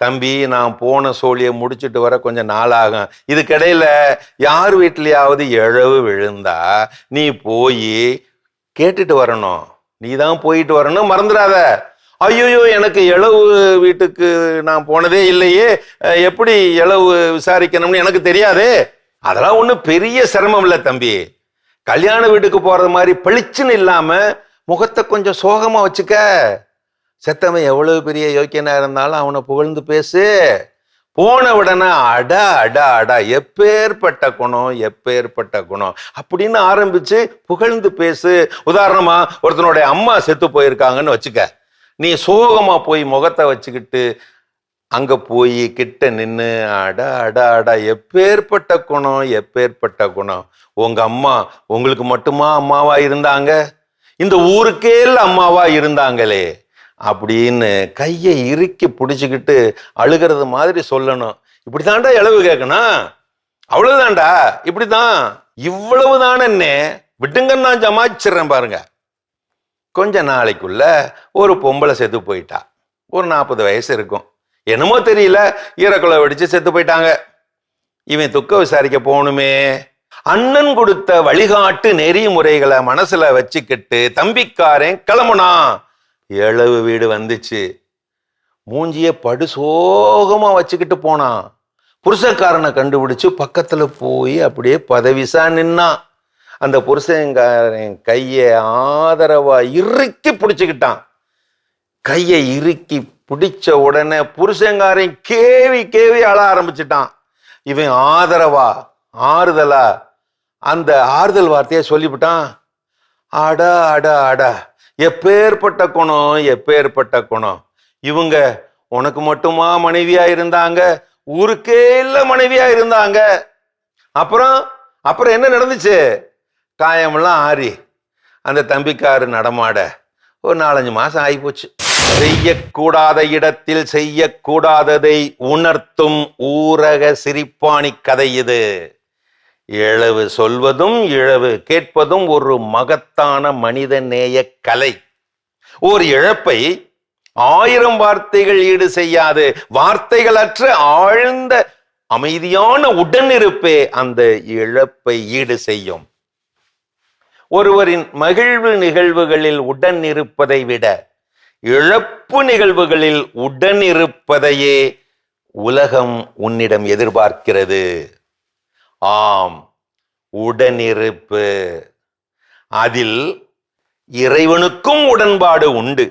தம்பி நான் போன சோழியை முடிச்சுட்டு வர கொஞ்சம் நாள் ஆகும், இதுக்கிடையில யார் வீட்லயாவது இழவு விழுந்தா நீ போய் கேட்டுட்டு வரணும், நீ தான் போயிட்டு வரணும், மறந்துடாத. ஐயோ எனக்கு இளவு வீட்டுக்கு நான் போனதே இல்லையே, எப்படி இளவு விசாரிக்கணும்னு எனக்கு தெரியாதே அதெல்லாம் ஒண்ணும் பெரிய சிரமம் இல்லை தம்பி. கல்யாண வீட்டுக்கு போறது மாதிரி பளிச்சுன்னு இல்லாம முகத்தை கொஞ்சம் சோகமா வச்சுக்க. செத்தவன் எவ்வளவு பெரிய யோக்கியனா இருந்தாலும் அவனை புகழ்ந்து பேசு. போன உடனே அடா அடா அடா எப்பேற்பட்ட குணம் எப்பேற்பட்ட குணம் அப்படின்னு ஆரம்பிச்சு புகழ்ந்து பேசு. உதாரணமா ஒருத்தனுடைய அம்மா செத்து போயிருக்காங்கன்னு வச்சுக்க. நீ சோகமா போய் முகத்தை வச்சுக்கிட்டு அங்க போய் கிட்ட நின்று அடா அடா அடா எப்பேற்பட்ட குணம் எப்பேற்பட்ட குணம். உங்க அம்மா உங்களுக்கு மட்டுமா அம்மாவா இருந்தாங்க? இந்த ஊருக்கே அம்மாவா இருந்தாங்களே அப்படின்னு கையை இறுக்கி பிடிச்சுக்கிட்டு அழுகிறது மாதிரி சொல்லணும். இப்படிதான்டா இளவு கேட்கணும். அவ்வளவுதான்டா, இப்படிதான். இவ்வளவுதானே விட்டுங்க, நான் ஜமாச்சிடுறேன் பாருங்க. கொஞ்ச நாளைக்குள்ள ஒரு பொம்பளை செத்து போயிட்டா. ஒரு 40 வயசு இருக்கும். என்னமோ தெரியல, ஈரக்குலை வெடிச்சு செத்து போயிட்டாங்க. இவன் துக்க விசாரிக்க போகணுமே. அண்ணன் கொடுத்த வழிகாட்டு நெறிமுறைகளை மனசுல வச்சுக்கிட்டு தம்பிக்காரன் கிளம்புனா. இளவு வீடு வந்துச்சு. மூஞ்சிய படுசோகமா வச்சுக்கிட்டு போனான். புருஷக்காரனை கண்டுபிடிச்சு பக்கத்துல போய் அப்படியே பதவிசா நின்னான். அந்த புருஷங்காரன் கையை ஆதரவா இறுக்கி பிடிச்சுக்கிட்டான். கையை இறுக்கி பிடிச்ச உடனே புருஷங்காரன் கேவி கேவி அழ ஆரம்பிச்சிட்டான். இவன் ஆதரவா ஆறுதலா அந்த ஆறுதல் வார்த்தையை சொல்லிவிட்டான். அடா அடா அடா எப்பேற்பட்ட குணம் எப்பேற்பட்ட குணம். இவங்க உனக்கு மட்டுமா மனைவியா இருந்தாங்க? ஊருக்கே இல்ல மனைவியா இருந்தாங்க. அப்புறம் என்ன நடந்துச்சு? காயமெல்லாம் ஆறி அந்த தம்பிக்காரு நடமாட ஒரு 4-5 மாசம் ஆகிப்போச்சு. செய்யக்கூடாத இடத்தில் செய்யக்கூடாததை உணர்த்தும் ஊரக சிரிப்பாணி கதை இது. இழவு சொல்வதும் இழவு கேட்பதும் ஒரு மகத்தான மனித நேய கலை. ஓர் இழப்பை 1000 வார்த்தைகள் ஈடு செய்யாது. வார்த்தைகளற்ற ஆழ்ந்த அமைதியான உடனிருப்பே அந்த இழப்பை ஈடு செய்யும். ஒருவரின் மகிழ்வு நிகழ்வுகளில் உடன் இருப்பதை விட இழப்பு நிகழ்வுகளில் உடன் இருப்பதையே உலகம் உன்னிடம் எதிர்பார்க்கிறது. ஆம், உடனிருப்பு. அதில் இறைவனுக்கும் உடன்பாடு உண்டு.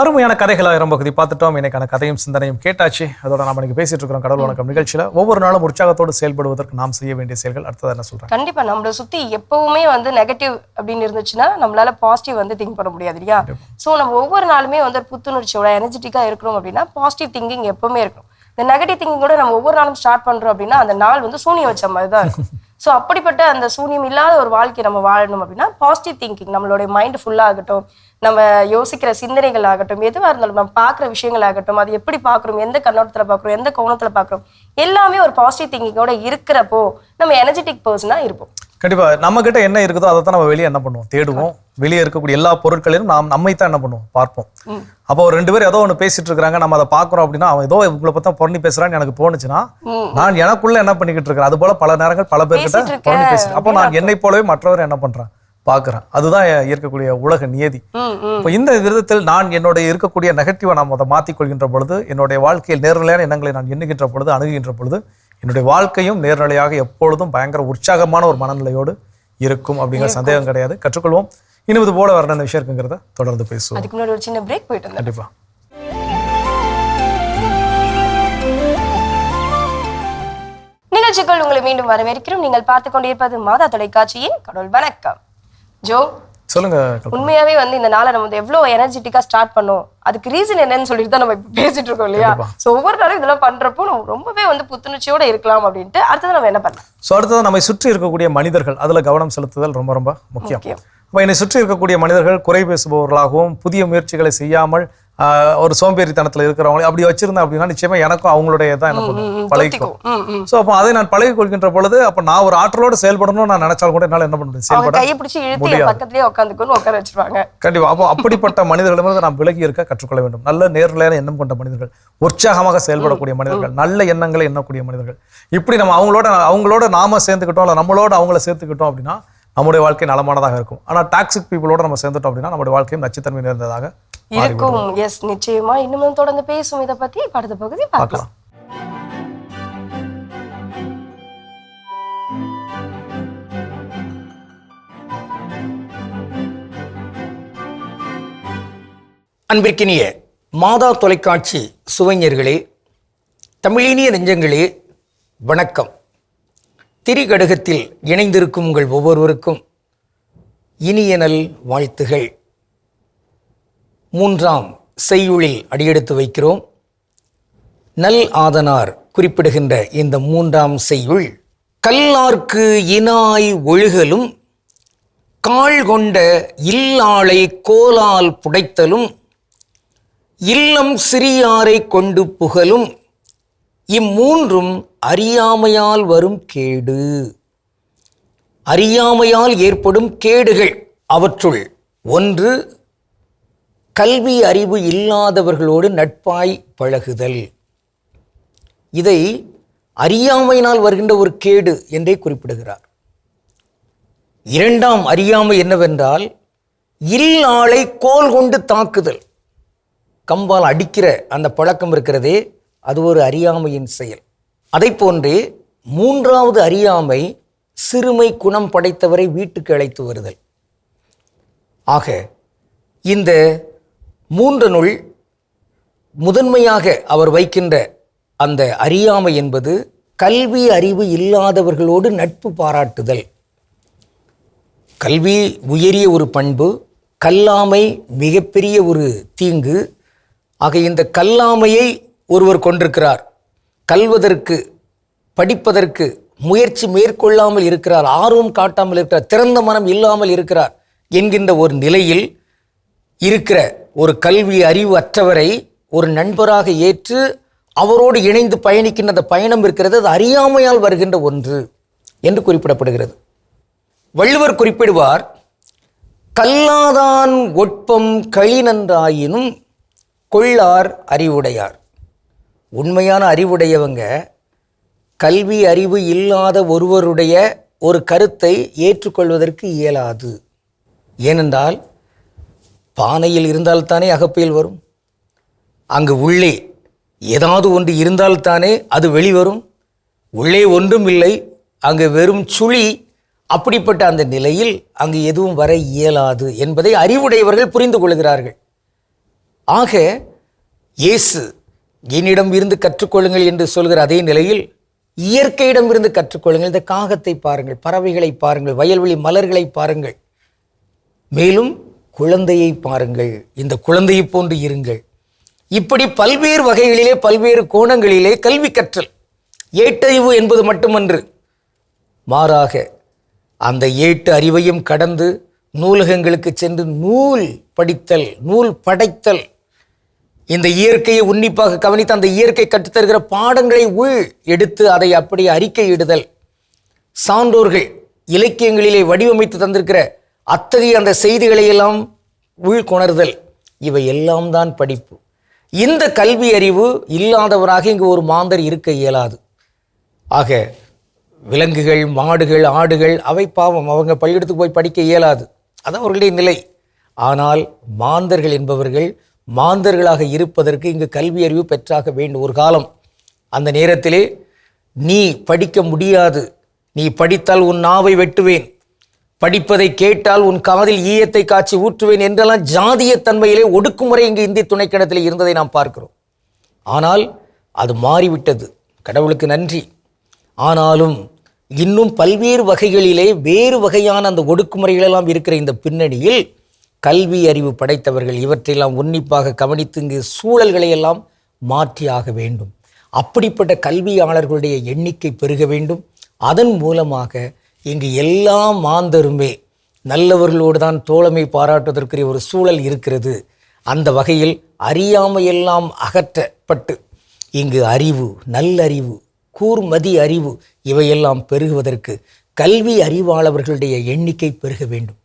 அருமையான கதைகளாயிரம் பகுதி பார்த்துட்டோம். இன்னைக்கான கதையும் சிந்தனையும் கேட்டாச்சு. அதோட நாம இன்னைக்கு பேசிட்டு இருக்கிறோம் கடவுள் வணக்கம் நிகழ்ச்சியில. ஒவ்வொரு நாளும் உற்சாகத்தோடு செயல்படுவதற்கு நாம் செய்ய வேண்டிய செயல்கள் அடுத்தது என்ன சொல்றாங்க? கண்டிப்பா நம்மளை சுத்தி எப்பவுமே நெகட்டிவ் அப்படின்னு இருந்துச்சுன்னா நம்மளால பாசிட்டிவ் திங்க் பண்ண முடியாது இல்லையா? சோ நம்ம ஒவ்வொரு நாளுமே புத்துணர்ச்சியோட எனர்ஜெட்டிக்கா இருக்கணும் அப்படின்னா பாசிட்டிவ் திங்கிங் எப்பவுமே இருக்கணும். இந்த நெகட்டிவ் திங்கிங் கூட நம்ம ஒவ்வொரு நாளும் ஸ்டார்ட் பண்றோம் அப்படின்னா அந்த நாள் சூனியம் வச்ச மாதிரி தான் இருக்கும். ஸோ அப்படிப்பட்ட அந்த சூனியம் இல்லாத ஒரு வாழ்க்கையை நம்ம வாழணும் அப்படின்னா பாசிட்டிவ் திங்கிங் நம்மளுடைய மைண்ட் ஃபுல்லாக ஆகட்டும், நம்ம யோசிக்கிற சிந்தனைகள் ஆகட்டும், எதுவாக இருந்தாலும் நம்ம பார்க்குற விஷயங்கள் ஆகட்டும், அது எப்படி பார்க்குறோம், எந்த கண்ணோட்டத்தில் பார்க்குறோம், எந்த கோணத்தில் பார்க்குறோம், எல்லாமே ஒரு பாசிட்டிவ் திங்கிங்கோட இருக்கிறப்போ நம்ம எனர்ஜெட்டிக் பர்சனாக இருப்போம். கண்டிப்பா நம்ம கிட்ட என்ன இருக்குதோ அதை தான் நம்ம வெளியே என்ன பண்ணுவோம், தேடுவோம். வெளியே இருக்கக்கூடிய எல்லா பொருட்களையும் நாம் நம்மை தான் என்ன பண்ணுவோம், பார்ப்போம். அப்போ ஒரு 2 பேர் ஏதோ ஒன்று பேசிட்டு இருக்காங்க, நம்ம அதை பார்க்குறோம் அப்படின்னா அவன் ஏதோ உங்களை பார்த்தா பொருணி பேசுறான்னு எனக்கு தோணுச்சுன்னா நான் எனக்குள்ள என்ன பண்ணிக்கிட்டு இருக்கிறேன், அது போல பல நேரங்கள் பல பேர்கிட்ட பொருணி பேசுறேன். அப்போ நான் என்னை போலவே மற்றவர் என்ன பண்றேன் பார்க்குறேன். அதுதான் இருக்கக்கூடிய உலக நியதி. இப்போ இந்த விதத்தில் நான் என்னுடைய இருக்கக்கூடிய நெகட்டிவா நாம் அதை மாற்றிக்கொள்கின்ற பொழுது, என்னுடைய வாழ்க்கையில் நேர்நிலையான எண்ணங்களை நான் எண்ணுகின்ற பொழுது, அணுகுகின்ற பொழுது என்னுடைய வாழ்க்கையும் நேர்நிலையாக எப்பொழுதும் பயங்கர உற்சாகமான ஒரு மனநிலையோடு இருக்கும் அப்படிங்கிற சந்தேகம் கிடையாது. கற்றுக்கொள்வோம். இன்னும் இது போல வர விஷயம் இருக்குங்கிறத தொடர்ந்து பேசுவோம். அதுக்கு முன்னாடி ஒரு சின்ன பிரேக் போயிட்டு வந்தோம். கண்டிப்பா. நிகழ்ச்சிகள் உங்களை மீண்டும் வரவேற்கிறோம். நீங்கள் பார்த்து கொண்டிருப்பது மாதா தொலைக்காட்சியின் கடவுள் வணக்கம். ஜோ சொல்லுங்க. உண்மையாவே இந்த நாளை நம்ம எவ்வளவு எனர்ஜெட்டிக்கா ஸ்டார்ட் பண்ணோம், அதுக்கு ரீசன் என்னன்னு சொல்லிட்டு தான் நம்ம பேசிட்டு இருக்கோம் இல்லையா? சோ ஒவ்வொரு நாளும் இதெல்லாம் பண்றப்போ நம்ம ரொம்பவே புத்துணர்ச்சியோட இருக்கலாம் அப்படின்ட்டு அடுத்தது நம்ம என்ன பண்ணலாம்? சோ அடுத்தது நம்ம சுற்றி இருக்கக்கூடிய மனிதர்கள், அதுல கவனம் செலுத்துதல் ரொம்ப ரொம்ப முக்கியம். அப்ப என்னை சுற்றி இருக்கக்கூடிய மனிதர்கள் குறை பேசுபவர்களாகவும் புதிய முயற்சிகளை செய்யாமல் ஒரு சோம்பேறித்தனத்துல இருக்கிறவங்க அப்படி வச்சிருந்தேன் அப்படின்னா நிச்சயமா எனக்கும் அவங்களுடைய தான் என்ன பண்ணும் பழகிக்கும். சோ அப்போ அதை நான் பழகி கொள்கின்ற பொழுது அப்ப நான் ஒரு ஆற்றலோடு செயல்படணும்னு நான் நினைச்சாலும் கூட என்னால என்ன பண்ண முடியும், செயல்பட முடியாது. கண்டிப்பா. அப்போ அப்படிப்பட்ட மனிதர்களிடமிருந்து நாம் விலகி இருக்க கற்றுக்கொள்ள வேண்டும். நல்ல நேர்நிலையான எண்ணம் கொண்ட மனிதர்கள், உற்சாகமாக செயல்படக்கூடிய மனிதர்கள், நல்ல எண்ணங்களை எண்ணக்கூடிய மனிதர்கள், இப்படி நம்ம அவங்களோட நாம சேர்ந்துக்கிட்டோம், இல்ல நம்மளோட அவங்கள சேர்த்துக்கிட்டோம் அப்படின்னா நம்முடைய வாழ்க்கை நலமானதாக இருக்கும். ஆனா டாக்ஸிக் பீப்புளோட நம்ம சேர்ந்துட்டோம் அப்படின்னா நம்முடைய வாழ்க்கையும் நச்சுத்தன்மை நிறைந்ததாக இருக்கும். எஸ், நிச்சயமா. இன்னும் தொடர்ந்து பேசும் இதை பத்தி அடுத்த பகுதி பார்க்கலாம். அன்பிற்கினிய மாதா தொலைக்காட்சி சுவைஞர்களே, தமிழினிய நெஞ்சங்களே, வணக்கம். திரிகடுகத்தில் இணைந்திருக்கும் உங்கள் ஒவ்வொருவருக்கும் இனிய நல் வாழ்த்துகள். 3ஆம் செய்யுளில் அடியெடுத்து வைக்கிறோம். நல் ஆதனார் குறிப்பிடுகின்ற இந்த 3ஆம் செய்யுள், கல்லார்க்கு இனாய் ஒழுகலும் கால் கொண்ட இல்லாளை கோலால் புடைத்தலும் இல்லம் சிறியாரை கொண்டு புகழும் இம்மூன்றும் அறியாமையால் வரும் கேடு. அறியாமையால் ஏற்படும் கேடுகள், அவற்றுள் ஒன்று கல்வி அறிவு இல்லாதவர்களோடு நட்பாய் பழகுதல். இதை அறியாமையினால் வருகின்ற ஒரு கேடு என்றே குறிப்பிடுகிறார். 2ஆம் அறியாமை என்னவென்றால், இல்லாளை கோல் கொண்டு தாக்குதல். கம்பால் அடிக்கிற அந்த பழக்கம் இருக்கிறதே, அது ஒரு அறியாமையின் செயல். அதை போன்றே 3ஆவது அறியாமை சிறுமை குணம் படைத்தவரை வீட்டுக்கு அழைத்து வருதல். ஆக இந்த 3னுள் முதன்மையாக அவர் வைக்கின்ற அந்த அறியாமை என்பது கல்வி அறிவு இல்லாதவர்களோடு நட்பு பாராட்டுதல். கல்வி உயரிய ஒரு பண்பு, கல்லாமை மிகப்பெரிய ஒரு தீங்கு. ஆக இந்த கல்லாமையை ஒருவர் கொண்டிருக்கிறார், கல்வதற்கு படிப்பதற்கு முயற்சி மேற்கொள்ளாமல் இருக்கிறார், ஆர்வம் காட்டாமல் இருக்கிறார், திறந்த மனம் இல்லாமல் இருக்கிறார் என்கின்ற ஒரு நிலையில் இருக்கிற ஒரு கல்வி அறிவு அற்றவரை ஒரு நண்பராக ஏற்று அவரோடு இணைந்து பயணிக்கின்ற அந்த பயணம் இருக்கிறது, அது அறியாமையால் வருகின்ற ஒன்று என்று குறிப்பிடப்படுகிறது. வள்ளுவர் குறிப்பிடுவார், கல்லாதான் ஒட்பம் களிநன்றாயினும் கொள்ளார் அறிவுடையார். உண்மையான அறிவுடையவங்க கல்வி அறிவு இல்லாத ஒருவருடைய ஒரு கருத்தை ஏற்றுக்கொள்வதற்கு இயலாது. ஏனென்றால் பானையில் இருந்தால்தானே அகப்பையில் வரும், அங்கு உள்ளே ஏதாவது ஒன்று இருந்தால்தானே அது வெளிவரும். உள்ளே ஒன்றும் இல்லை, அங்கு வெறும் சுழி. அப்படிப்பட்ட அந்த நிலையில் அங்கு எதுவும் வர இயலாது என்பதை அறிவுடையவர்கள் புரிந்து கொள்கிறார்கள். ஆக இயேசு என்னிடம் இருந்து கற்றுக்கொள்ளுங்கள் என்று சொல்கிற அதே நிலையில் இயற்கையிடம் இருந்து கற்றுக்கொள்ளுங்கள். இந்த காகத்தை பாருங்கள், பறவைகளை பாருங்கள், வயல்வெளி மலர்களை பாருங்கள், மேலும் குழந்தையை பாருங்கள், இந்த குழந்தையை போன்று இருங்கள். இப்படி பல்வேறு வகைகளிலே பல்வேறு கோணங்களிலே கல்வி கற்றல். ஏட்டறிவு என்பது மட்டுமன்று, மாறாக அந்த ஏட்டு அறிவையும் கடந்து நூலகங்களுக்கு சென்று நூல் படித்தல், நூல் படைத்தல், இந்த இயற்கையை உன்னிப்பாக கவனித்து அந்த இயற்கை கற்றுத்தருகிற பாடங்களை உள் எடுத்து அதை அப்படி அறிக்கையிடுதல், சான்றோர்கள் இலக்கியங்களிலே வடிவமைத்து தந்திருக்கிற அத்தகைய அந்த செய்திகளை எல்லாம் உள்கொணர்தல், இவை எல்லாம் தான் படிப்பு. இந்த கல்வி அறிவு இல்லாதவராக இங்கு ஒரு மாந்தர் இருக்க இயலாது. ஆக விலங்குகள், மாடுகள், ஆடுகள் அவை பாவம், அவங்க பள்ளியிடத்துக்கு போய் படிக்க இயலாது, அது அவர்களுடைய நிலை. ஆனால் மாந்தர்கள் என்பவர்கள் மாந்தர்களாக இருப்பதற்கு இங்கு கல்வி அறிவு பெற்றாக வேண்டும். ஒரு காலம் அந்த நேரத்திலே நீ படிக்க முடியாது, நீ படித்தால் உன் நாவை வெட்டுவேன், படிப்பதை கேட்டால் உன் காதில் ஈயத்தை காய்ச்சி ஊற்றுவேன் என்றெல்லாம் ஜாதிய தன்மையிலே ஒடுக்குமுறை இங்கு இந்திய துணைக்கண்டத்தில் இருந்ததை நாம் பார்க்கிறோம். ஆனால் அது மாறிவிட்டது, கடவுளுக்கு நன்றி. ஆனாலும் இன்னும் பல்வேறு வகைகளிலே வேறு வகையான அந்த ஒடுக்குமுறைகளெல்லாம் இருக்கிற இந்த பின்னணியில் கல்வி அறிவு படைத்தவர்கள் இவற்றையெல்லாம் உன்னிப்பாக கவனித்து இங்கு சூழல்களை எல்லாம் மாற்றியாக வேண்டும். அப்படிப்பட்ட கல்வியாளர்களுடைய எண்ணிக்கை பெருக வேண்டும். அதன் மூலமாக இங்கு எல்லா மாந்தருமே நல்லவர்களோடு தான் தோழமை பாராட்டுவதற்குரிய ஒரு சூழல் இருக்கிறது. அந்த வகையில் அறியாமையெல்லாம் அகற்றப்பட்டு இங்கு அறிவு, நல்லறிவு, கூர்மதி அறிவு இவையெல்லாம் பெருகுவதற்கு கல்வி அறிவாளர்களுடைய எண்ணிக்கை பெருக வேண்டும்.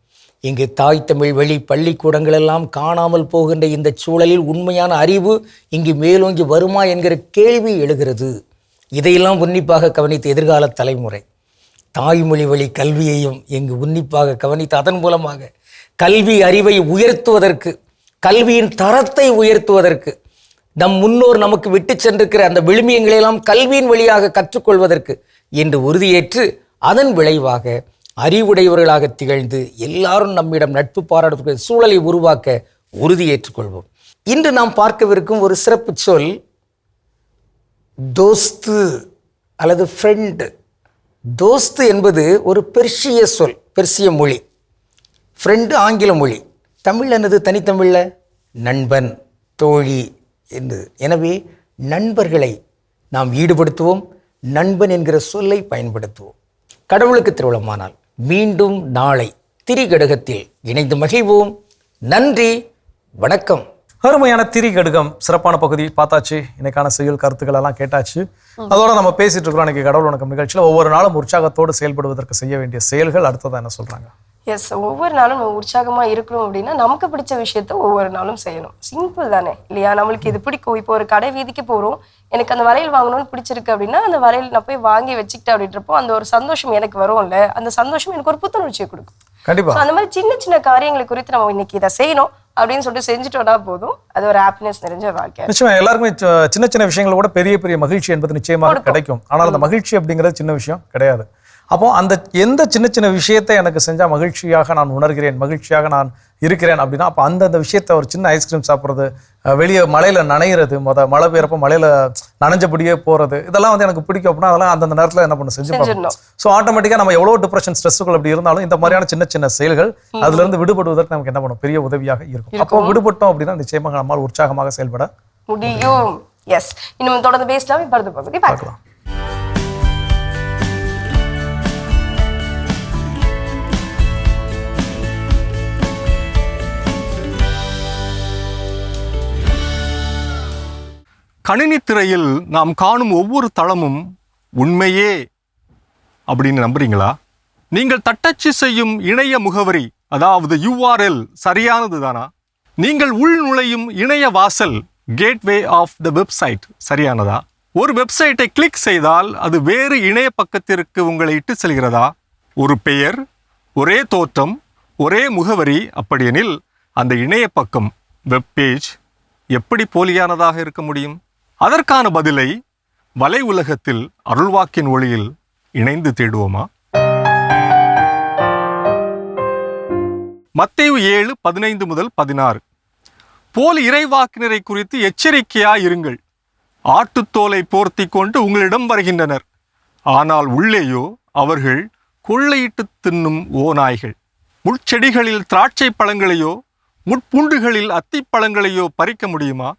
இங்கு தாய் தமிழ் வழி பள்ளிக்கூடங்கள் எல்லாம் காணாமல் போகின்ற இந்த சூழலில் உண்மையான அறிவு இங்கு மேலோங்கி வருமா என்கிற கேள்வி எழுகிறது. இதையெல்லாம் உன்னிப்பாக கவனித்த எதிர்கால தலைமுறை தாய்மொழி வழி கல்வியையும் இங்கு உன்னிப்பாக கவனித்து அதன் மூலமாக கல்வி அறிவை உயர்த்துவதற்கு, கல்வியின் தரத்தை உயர்த்துவதற்கு, நம் முன்னோர் நமக்கு விட்டு சென்றிருக்கிற அந்த விழுமியங்களையெல்லாம் கல்வியின் வழியாக கற்றுக்கொள்வதற்கு என்று உறுதியேற்று அதன் விளைவாக அறிவுடையவர்களாக திகழ்ந்து எல்லாரும் நம்மிடம் நட்பு பாராட்டக்கூடிய சூழலை உருவாக்க உறுதியேற்றுக் கொள்வோம். இன்று நாம் பார்க்கவிருக்கும் ஒரு சிறப்பு சொல் தோஸ்து அல்லது ஃப்ரெண்டு. தோஸ்து என்பது ஒரு பெர்ஷிய சொல், பெர்சிய மொழி. ஃப்ரெண்டு ஆங்கில மொழி. தமிழ் என்னது தனித்தமிழில் நண்பன், தோழி என்று. எனவே நண்பர்களை நாம் ஈடுபடுத்துவோம், நண்பன் என்கிற சொல்லை பயன்படுத்துவோம். கடவுளுக்கு திருவிழமானால் மீண்டும் நாளை திரிகடுகத்தில் இணைந்து மகிழ்வோம். நன்றி, வணக்கம். அருமையான திரிகடுகம் சிறப்பான பகுதி பார்த்தாச்சு. இன்னைக்கான செயல் கருத்துக்கள் எல்லாம் கேட்டாச்சு. அதோட நம்ம பேசிட்டு இருக்கிறோம் இன்னைக்கு கடவுள் வணக்கம் நிகழ்ச்சியில் ஒவ்வொரு நாளும் உற்சாகத்தோடு செயல்படுவதற்கு செய்ய வேண்டிய செயல்கள் அடுத்ததான் என்ன சொல்றாங்க? எஸ், ஒவ்வொரு நாளும் நம்ம உற்சாகமா இருக்கணும் அப்படின்னா நமக்கு பிடிச்ச விஷயத்த ஒவ்வொரு நாளும் செய்யணும். சிம்பிள் தானே இல்லையா? நம்மளுக்கு இது பிடிக்கும். இப்போ ஒரு கடை வீதிக்கு போறோம், எனக்கு அந்த வளையல் வாங்கணும்னு பிடிச்சிருக்கு அப்படின்னா அந்த வளையல் நான் போய் வாங்கி வச்சுக்கிட்டேன் அப்படின்றப்போ அந்த ஒரு சந்தோஷம் எனக்கு வரும்ல, அந்த சந்தோஷம் எனக்கு ஒரு புத்துணர்ச்சியை கொடுக்கும். கண்டிப்பா. அந்த மாதிரி சின்ன சின்ன காரியங்களை குறித்து நம்ம இன்னைக்கு இதை செய்யணும் அப்படின்னு சொல்லிட்டு செஞ்சுட்டோம்னா போதும், அது ஒரு ஹாப்பினஸ் நிறைஞ்ச வாழ்க்கை. நிச்சயமா எல்லாருக்குமே சின்ன சின்ன விஷயங்கள் கூட பெரிய பெரிய மகிழ்ச்சி என்பது நிச்சயமாக கிடைக்கும். ஆனால் அந்த மகிழ்ச்சி அப்படிங்கிறது சின்ன விஷயம் கிடையாது. அப்போ அந்த எந்த சின்ன சின்ன விஷயத்தை எனக்கு செஞ்சால் மகிழ்ச்சியாக நான் உணர்கிறேன், மகிழ்ச்சியாக நான் இருக்கிறேன் அப்படின்னா அப்போ அந்தந்த விஷயத்தை ஒரு சின்ன ஐஸ்கிரீம் சாப்பிட்றது, வெளியே மழையில் நனைகிறது, மழை பெய்யறப்போ மழையில் நனைஞ்சபடியே போகிறது, இதெல்லாம் வந்து எனக்கு பிடிக்கும் அப்படின்னா அதெல்லாம் அந்தந்த நேரத்தில் என்ன பண்ண செஞ்சு பார்க்கணும். ஸோ ஆட்டோமேட்டிக்காக நம்ம எவ்வளோ டிப்ரெஷன் ஸ்ட்ரெஸ்ஸுகள் அப்படி இருந்தாலும் இந்த மாதிரியான சின்ன சின்ன செயல்கள் அதுலேருந்து விடுபடுவதற்கு நமக்கு என்ன பண்ணும், பெரிய உதவியாக இருக்கும். அப்போ விடுபட்டோம் அப்படின்னா நிச்சயமாக நம்மால் உற்சாகமாக செயல்பட முடியும். எஸ், இன்னும் தொடர்ந்து பேசலாம். இப்போ அடுத்த பகுதி பார்க்கலாம். கணினி திரையில் நாம் காணும் ஒவ்வொரு தளமும் உண்மையே அப்படின்னு நம்புறீங்களா? நீங்கள் தட்டச்சு செய்யும் இணைய முகவரி, அதாவது URL சரியானது தானா? நீங்கள் உள் நுழையும் இணைய வாசல், கேட்வே ஆஃப் த வெப்சைட் சரியானதா? ஒரு வெப்சைட்டை கிளிக் செய்தால் அது வேறு இணைய பக்கத்திற்கு உங்களை இட்டு செல்கிறதா? ஒரு பெயர், ஒரே தோற்றம், ஒரே முகவரி, அப்படியெனில் அந்த இணைய பக்கம், வெப்பேஜ் எப்படி போலியானதாக இருக்க முடியும்? அதற்கான பதிலை வலை உலகத்தில் அருள்வாக்கின் ஒளியில் இணைந்து தேடுவோமா? மத்தேயு 7:15-16. போலி இறைவாக்கினரை குறித்து எச்சரிக்கையாய் இருங்கள். ஆட்டுத்தோலை போர்த்தி கொண்டு உங்களிடம் வருகின்றனர், ஆனால் உள்ளேயோ அவர்கள் கொள்ளையிட்டு தின்னும் ஓநாய்கள். முட்செடிகளில் திராட்சை பழங்களையோ முட்பூண்டுகளில் அத்திப்பழங்களையோ பறிக்க முடியுமா?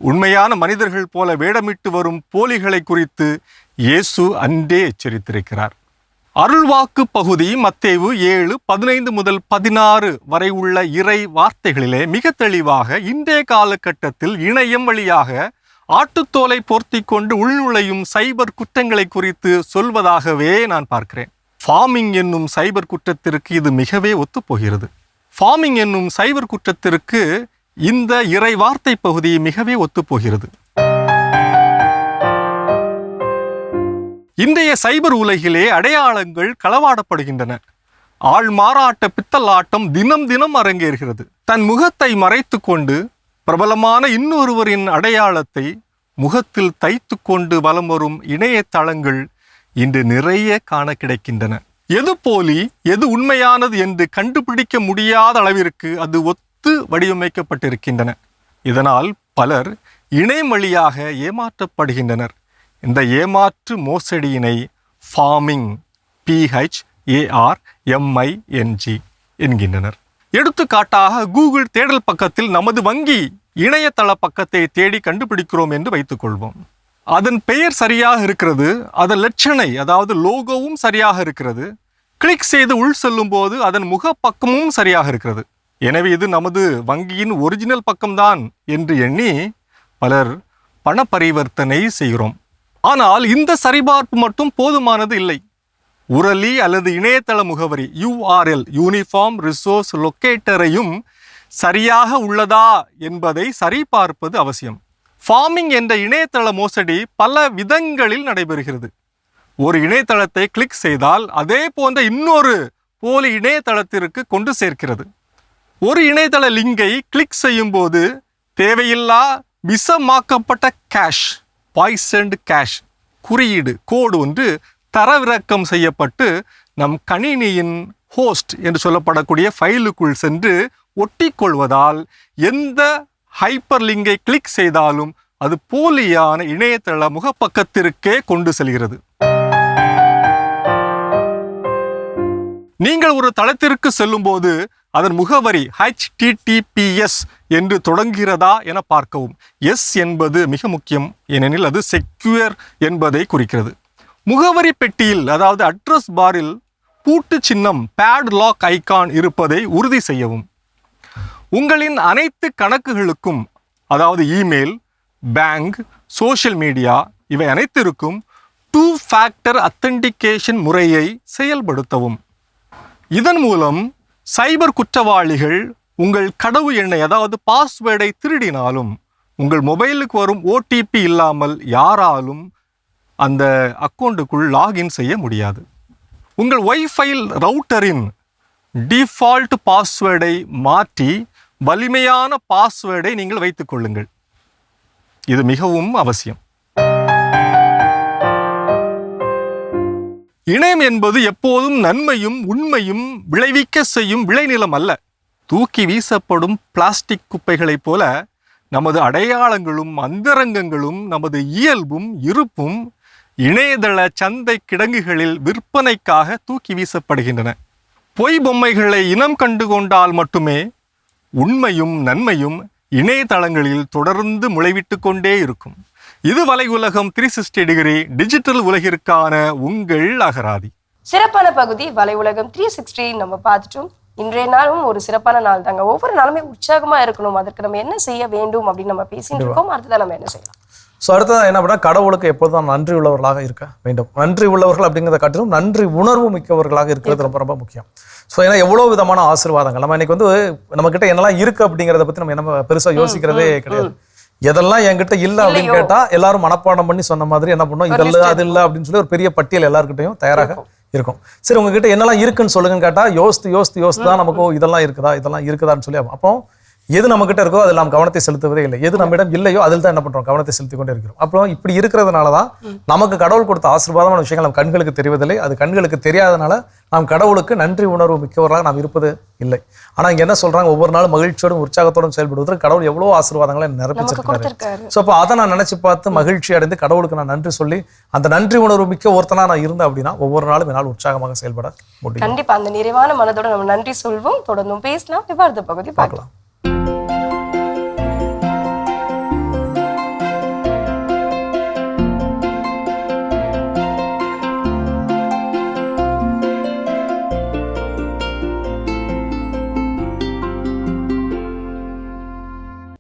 உண்மையான மனிதர்கள் போல வேடமிட்டு வரும் போலிகளை குறித்து இயேசு அன்றே எச்சரித்திருக்கிறார். அருள்வாக்கு பகுதி மத்தேயு 7:15-16 வரை உள்ள இறை வார்த்தைகளிலே மிக தெளிவாக இன்றைய காலகட்டத்தில் இணையம் வழியாக ஆட்டுத்தோலை போர்த்தி கொண்டு உள்நுழையும் சைபர் குற்றங்களை குறித்து சொல்வதாகவே நான் பார்க்கிறேன். ஃபார்மிங் என்னும் சைபர் குற்றத்திற்கு இது மிகவே ஒத்துப்போகிறது. ஃபார்மிங் என்னும் சைபர் குற்றத்திற்கு இந்த இறை வார்த்தை பகுதி மிகவே ஒத்துப்போகிறது. இன்றைய சைபர் உலகிலே அடையாளங்கள் களவாடப்படுகின்றன. ஆள் மாறாட்ட பித்தலாட்டம் தினம் தினம் அரங்கேறுகிறது. தன் முகத்தை மறைத்து கொண்டு பிரபலமான இன்னொருவரின் அடையாளத்தை முகத்தில் தைத்து கொண்டு வலம் வரும் இணையதளங்கள் இன்று நிறைய காண கிடைக்கின்றன. எது போலி எது உண்மையானது என்று கண்டுபிடிக்க முடியாத அளவிற்கு அது வடிவமைக்கப்பட்டிருக்கின்றன. இதனால் பலர் இணையம் வழியாக ஏமாற்றப்படுகின்றனர். இந்த ஏமாற்று மோசடியினை ஃபார்மிங், PHARMING என்கின்றனர். எடுத்துக்காட்டாக கூகுள் தேடல் பக்கத்தில் நமது வங்கி இணையதள பக்கத்தை தேடி கண்டுபிடிக்கிறோம் என்று வைத்துக் கொள்வோம். அதன் பெயர் சரியாக இருக்கிறது, அதன் லட்சணை அதாவது லோகோவும் சரியாக இருக்கிறது. கிளிக் செய்து உள் செல்லும் போது அதன் முகப்பக்கமும் சரியாக இருக்கிறது. எனவே இது நமது வங்கியின் ஒரிஜினல் பக்கம்தான் என்று எண்ணி பலர் பண பரிவர்த்தனை செய்கிறோம். ஆனால் இந்த சரிபார்ப்பு மட்டும் போதுமானது இல்லை. உரலி அல்லது இணையதள முகவரி URL, யூனிஃபார்ம் ரிசோர்ஸ் லொக்கேட்டரையும் சரியாக உள்ளதா என்பதை சரிபார்ப்பது அவசியம். ஃபார்மிங் என்ற இணையதள மோசடி பல விதங்களில் நடைபெறுகிறது. ஒரு இணையதளத்தை கிளிக் செய்தால் அதே போன்ற இன்னொரு போலி இணையதளத்திற்கு கொண்டு சேர்க்கிறது. ஒரு இணையதள லிங்கை கிளிக் செய்யும் போது தேவையில்லா விஷமாக்கப்பட்ட கேஷ், பாய்சன்ட் கேஷ் குறியீடு கோடு ஒன்று தரவிறக்கம் செய்யப்பட்டு நம் கணினியின் ஹோஸ்ட் என்று சொல்லப்படக்கூடிய ஃபைலுக்குள் சென்று ஒட்டிக்கொள்வதால் எந்த ஹைப்பர் லிங்கை கிளிக் செய்தாலும் அது போலியான இணையதள முகப்பக்கத்திற்கே கொண்டு செல்கிறது. நீங்கள் ஒரு தளத்திற்கு செல்லும்போது அதன் முகவரி HTTPS என்று தொடங்குகிறதா என பார்க்கவும். எஸ் என்பது மிக முக்கியம், ஏனெனில் அது செக்யூர் என்பதை குறிக்கிறது. முகவரி பெட்டியில் அதாவது அட்ரஸ் பாரில் பூட்டு சின்னம் பேட்லாக் ஐகான் இருப்பதை உறுதி செய்யவும். உங்களின் அனைத்து கணக்குகளுக்கும் அதாவது இமெயில், பேங்க், சோஷியல் மீடியா இவை அனைத்திற்கும் 2 ஃபேக்டர் அத்தென்டிகேஷன் முறையை செயல்படுத்தவும். இதன் மூலம் சைபர் குற்றவாளிகள் உங்கள் கடவு எண்ணை அதாவது பாஸ்வேர்டை திருடினாலும் உங்கள் மொபைலுக்கு வரும் OTP இல்லாமல் யாராலும் அந்த அக்கௌண்ட்டுக்குள் லாகின் செய்ய முடியாது. உங்கள் வைஃபை ரவுட்டரின் டிஃபால்ட் பாஸ்வேர்டை மாற்றி வலிமையான பாஸ்வேர்டை நீங்கள் வைத்துக் கொள்ளுங்கள். இது மிகவும் அவசியம். இணையம் என்பது எப்போதும் நன்மையும் உண்மையும் விளைவிக்க செய்யும் விளைநிலம் அல்ல. தூக்கி வீசப்படும் பிளாஸ்டிக் குப்பைகளைப் போல நமது அடையாளங்களும் அந்தரங்கங்களும் நமது இயல்பும் இருப்பும் இணையதள சந்தை கிடங்குகளில் விற்பனைக்காக தூக்கி வீசப்படுகின்றன. பொய் பொம்மைகளை இனம் கண்டு கொண்டால் மட்டுமே உண்மையும் நன்மையும் இணையதளங்களில் தொடர்ந்து முளைவிட்டு கொண்டே இருக்கும். இது வலை உலகம் 360 டிகிரி டிஜிட்டல் உலகிற்கான உங்கள் அகராதி. சிறப்பான பகுதி வலை உலகம் 360 நம்ம பார்த்துட்டோம். இன்றைய நாளும் ஒரு சிறப்பான நாள் தாங்க. ஒவ்வொரு நாளுமே உற்சாகமா இருக்கணும். அதற்கு நம்ம என்ன செய்ய வேண்டும் அப்படின்னு நம்ம பேசிட்டு இருக்கோம். அடுத்ததான் நம்ம என்ன செய்யலாம்? ஸோ அடுத்ததான் என்ன பண்ணால் கடவுளுக்கு எப்போதும் நன்றி உள்ளவர்களாக இருக்க வேண்டும். நன்றி உள்ளவர்கள் அப்படிங்கிறத காட்டிலும் நன்றி உணர்வு மிக்கவர்களாக இருக்கிறது ரொம்ப ரொம்ப முக்கியம். ஸோ ஏன்னா எவ்வளோ விதமான ஆசீர்வாதங்கள் நம்ம இன்னைக்கு வந்து நம்மக்கிட்ட என்னெல்லாம் இருக்குது அப்படிங்கிறத பற்றி நம்ம என்ன பெருசாக யோசிக்கிறதே கிடையாது. எதெல்லாம் என்கிட்ட இல்லை அப்படின்னு கேட்டால் எல்லாரும் மனப்பாடம் பண்ணி சொன்ன மாதிரி என்ன பண்ணோம், இதெல்லாம் அது இல்லை அப்படின்னு சொல்லி ஒரு பெரிய பட்டியல் எல்லாருக்கிட்டையும் தயாராக இருக்கும். சரி உங்ககிட்ட என்னெல்லாம் இருக்குன்னு சொல்லுங்கன்னு கேட்டால் யோசித்து தான் நமக்கு இதெல்லாம் இருக்குதான்னு சொல்லி அப்போ எது நம்மகிட்ட இருக்கோ அதில் நாம் கவனத்தை செலுத்துவதே இல்லை. எது நம்மிடம் இல்லையோ அதில் தான் என்ன பண்றோம், கவனத்தை செலுத்தி கொண்டே இருக்கிறோம். அப்புறம் இப்படி இருக்கிறதுனால தான் நமக்கு கடவுள் கொடுத்த ஆசீர்வாதமான விஷயங்கள் நம் கண்களுக்கு தெரிவதில்லை. அது கண்களுக்கு தெரியாதனால நாம் கடவுளுக்கு நன்றி உணர்வு மிக்கவர்களாக நாம் இருப்பது இல்லை. ஆனா இங்க என்ன சொல்றாங்க, ஒவ்வொரு நாளும் மகிழ்ச்சியோடும் உற்சாகத்தோடும் செயல்படுவதற்கு கடவுள் எவ்வளவு ஆசீர்வாதங்களை நிரப்பிச்சிருக்காரு. ஸோ அப்போ அதை நான் நினைச்சு பார்த்து மகிழ்ச்சி அடைந்து கடவுளுக்கு நான் நன்றி சொல்லி அந்த நன்றி உணர்வு மிக்க ஒருத்தனா நான் இருந்தேன் அப்படின்னா ஒவ்வொரு நாளும் என்னால் உற்சாகமாக செயல்பட முடியும். கண்டிப்பா அந்த நிறைவான மனதோட நம்ம நன்றி சொல்வோம். தொடர்ந்தும் பேசலாம். இப்ப அடுத்த பகுதி பார்க்கலாம்.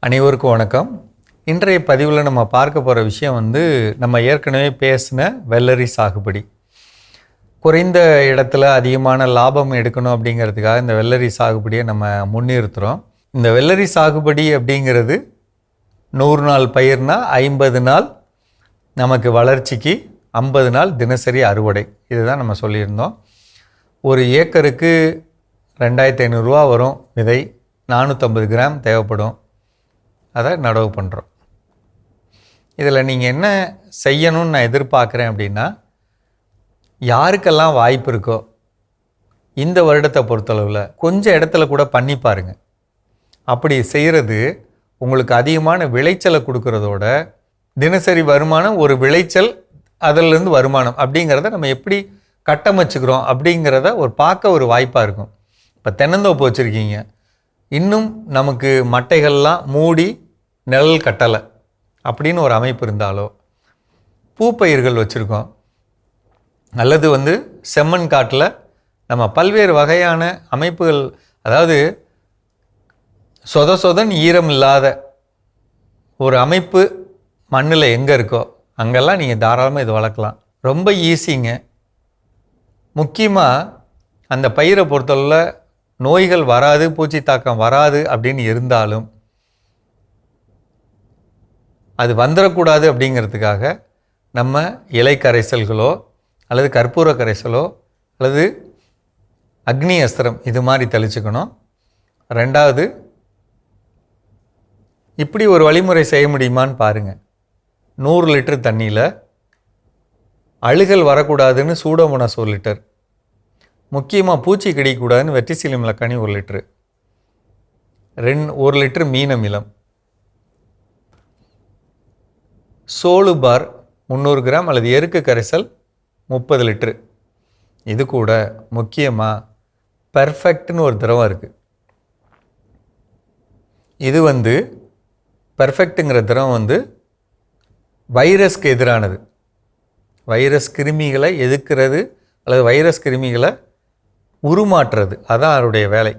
அனைவருக்கும் வணக்கம். இன்றைய பதிவில் நம்ம பார்க்க போகிற விஷயம் நம்ம ஏற்கனவே பேசின வெள்ளரி சாகுபடி. குறைந்த இடத்துல அதிகமான லாபம் எடுக்கணும் அப்படிங்கிறதுக்காக இந்த வெள்ளரி சாகுபடியை நம்ம முன்னிறுத்துகிறோம். இந்த வெள்ளரி சாகுபடி அப்படிங்கிறது 100 நாள் பயிர்னா 50 நாள் நமக்கு வளர்ச்சிக்கு, 50 நாள் தினசரி அறுவடை. இதுதான் நம்ம சொல்லியிருந்தோம். ஒரு ஏக்கருக்கு 2500 ரூபா வரும் விதை, 450 கிராம் தேவைப்படும். அதை நடவு பண்ணுறோம். இதில் நீங்கள் என்ன செய்யணும்னு நான் எதிர்பார்க்குறேன் அப்படின்னா, யாருக்கெல்லாம் வாய்ப்பு இருக்கோ இந்த வருடத்தை பொறுத்தளவில் கொஞ்சம் இடத்துல கூட பண்ணி பாருங்கள். அப்படி செய்கிறது உங்களுக்கு அதிகமான விளைச்சலை கொடுக்கறதோட தினசரி வருமானம், ஒரு விளைச்சல் அதிலிருந்து வருமானம் அப்படிங்கிறத நம்ம எப்படி கட்டமைச்சுக்கிறோம் அப்படிங்கிறத பார்க்க ஒரு வாய்ப்பாக இருக்கும். இப்போ தென்னந்தோப்பு வச்சுருக்கீங்க, இன்னும் நமக்கு மட்டைகள்லாம் மூடி நிழல் கட்டலை அப்படின்னு ஒரு அமைப்பு இருந்தாலோ, பூப்பயிர்கள் வச்சுருக்கோம், அல்லது செம்மண் காட்டில் நம்ம பல்வேறு வகையான அமைப்புகள், அதாவது சொதன் ஈரம் இல்லாத ஒரு அமைப்பு மண்ணில் எங்கே இருக்கோ அங்கெல்லாம் நீங்கள் தாராளமாக இது வளர்க்கலாம். ரொம்ப ஈஸிங்க. முக்கியமாக அந்த பயிரை பொறுத்தவரை நோய்கள் வராது, பூச்சி தாக்கம் வராது அப்படின்னு இருந்தாலும் அது வந்துடக்கூடாது அப்படிங்கிறதுக்காக நம்ம இலை கரைசல்களோ அல்லது கற்பூர கரைசலோ அல்லது அக்னி அஸ்திரம் இது மாதிரி தெளிச்சுக்கணும். ரெண்டாவது, இப்படி ஒரு வழிமுறை செய்ய முடியுமான்னு பாருங்கள். 100 லிட்டர் தண்ணியில் அழுகல் வரக்கூடாதுன்னு சூடோமோனாஸ் 1 லிட்டர், முக்கியமாக பூச்சி கிடைக்கக்கூடாதுன்னு வெட்டிசிலியம் லக்கானி 1 லிட்டரு, 1 லிட்டர் மீன் அமிலம், சோலுபார் 300 கிராம் அல்லது எருக்கு கரைசல் 30 லிட்டரு. இது கூட முக்கியமாக பெர்ஃபெக்ட்னு ஒரு திரவம் இருக்குது. இது பெர்ஃபெக்ட்டுங்கிற திரவம் வைரஸ்க்கு எதிரானது. வைரஸ் கிருமிகளை எதிர்க்கிறது அல்லது வைரஸ் கிருமிகளை உருமாற்றுறது, அதான் அவருடைய வேலை.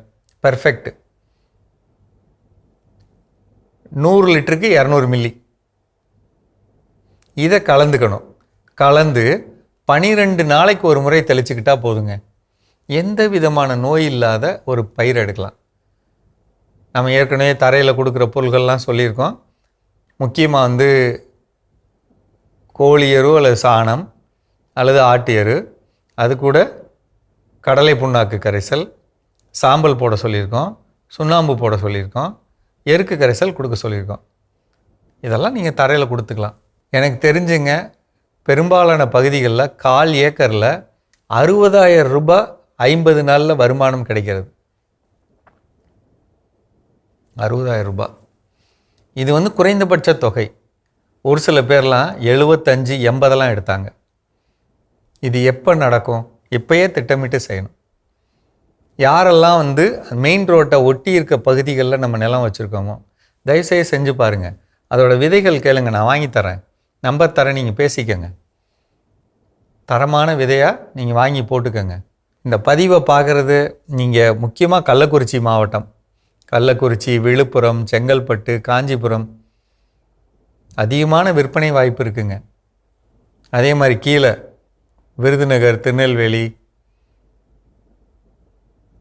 பெர்ஃபெக்ட் 100 லிட்டருக்கு 200 மில்லி. இதை கலந்துக்கணும். கலந்து 12 நாளைக்கு ஒரு முறை தெளிச்சுக்கிட்டா போதுங்க. எந்த விதமான நோய் இல்லாத ஒரு பயிர் எடுக்கலாம். நம்ம ஏற்கனவே தரையில் கொடுக்குற பொருள்கள்லாம் சொல்லியிருக்கோம். முக்கியமாக கோழி எரு அல்லது சாணம் அல்லது ஆட்டு எரு, அது கூட கடலை புண்ணாக்கு கரைசல், சாம்பல் போட சொல்லியிருக்கோம், சுண்ணாம்பு போட சொல்லியிருக்கோம், எருக்கு கரைசல் கொடுக்க சொல்லியிருக்கோம். இதெல்லாம் நீங்கள் தரையில் கொடுத்துக்கலாம். எனக்கு தெரிஞ்சுங்க, பெரும்பாலான பகுதிகளில் 1/4 ஏக்கரில் 60,000 ரூபாய் 50 நாளில் வருமானம் கிடைக்கிறது. 60,000 ரூபாய். இது குறைந்தபட்ச தொகை. ஒரு சில பேர்லாம் 75, 80 எடுத்தாங்க. இது எப்போ நடக்கும்? இப்போயே திட்டமிட்டு செய்யணும். யாரெல்லாம் மெயின் ரோட்டை ஒட்டி இருக்க பகுதிகளில் நம்ம நிலம் வச்சுருக்கோமோ தயவுசெய்து செஞ்சு பாருங்கள். அதோட விதைகள் கேளுங்க, நான் வாங்கி தரேன், நம்பர் தரேன், நீங்கள் பேசிக்கங்க. தரமான விதையாக நீங்கள் வாங்கி போட்டுக்கோங்க. இந்த பதிவை பார்க்குறது நீங்கள் முக்கியமாக கள்ளக்குறிச்சி மாவட்டம், கள்ளக்குறிச்சி, விழுப்புரம், செங்கல்பட்டு, காஞ்சிபுரம் அதிகமான விற்பனை வாய்ப்பு இருக்குங்க. அதே மாதிரி கீழே விருதுநகர், திருநெல்வேலி,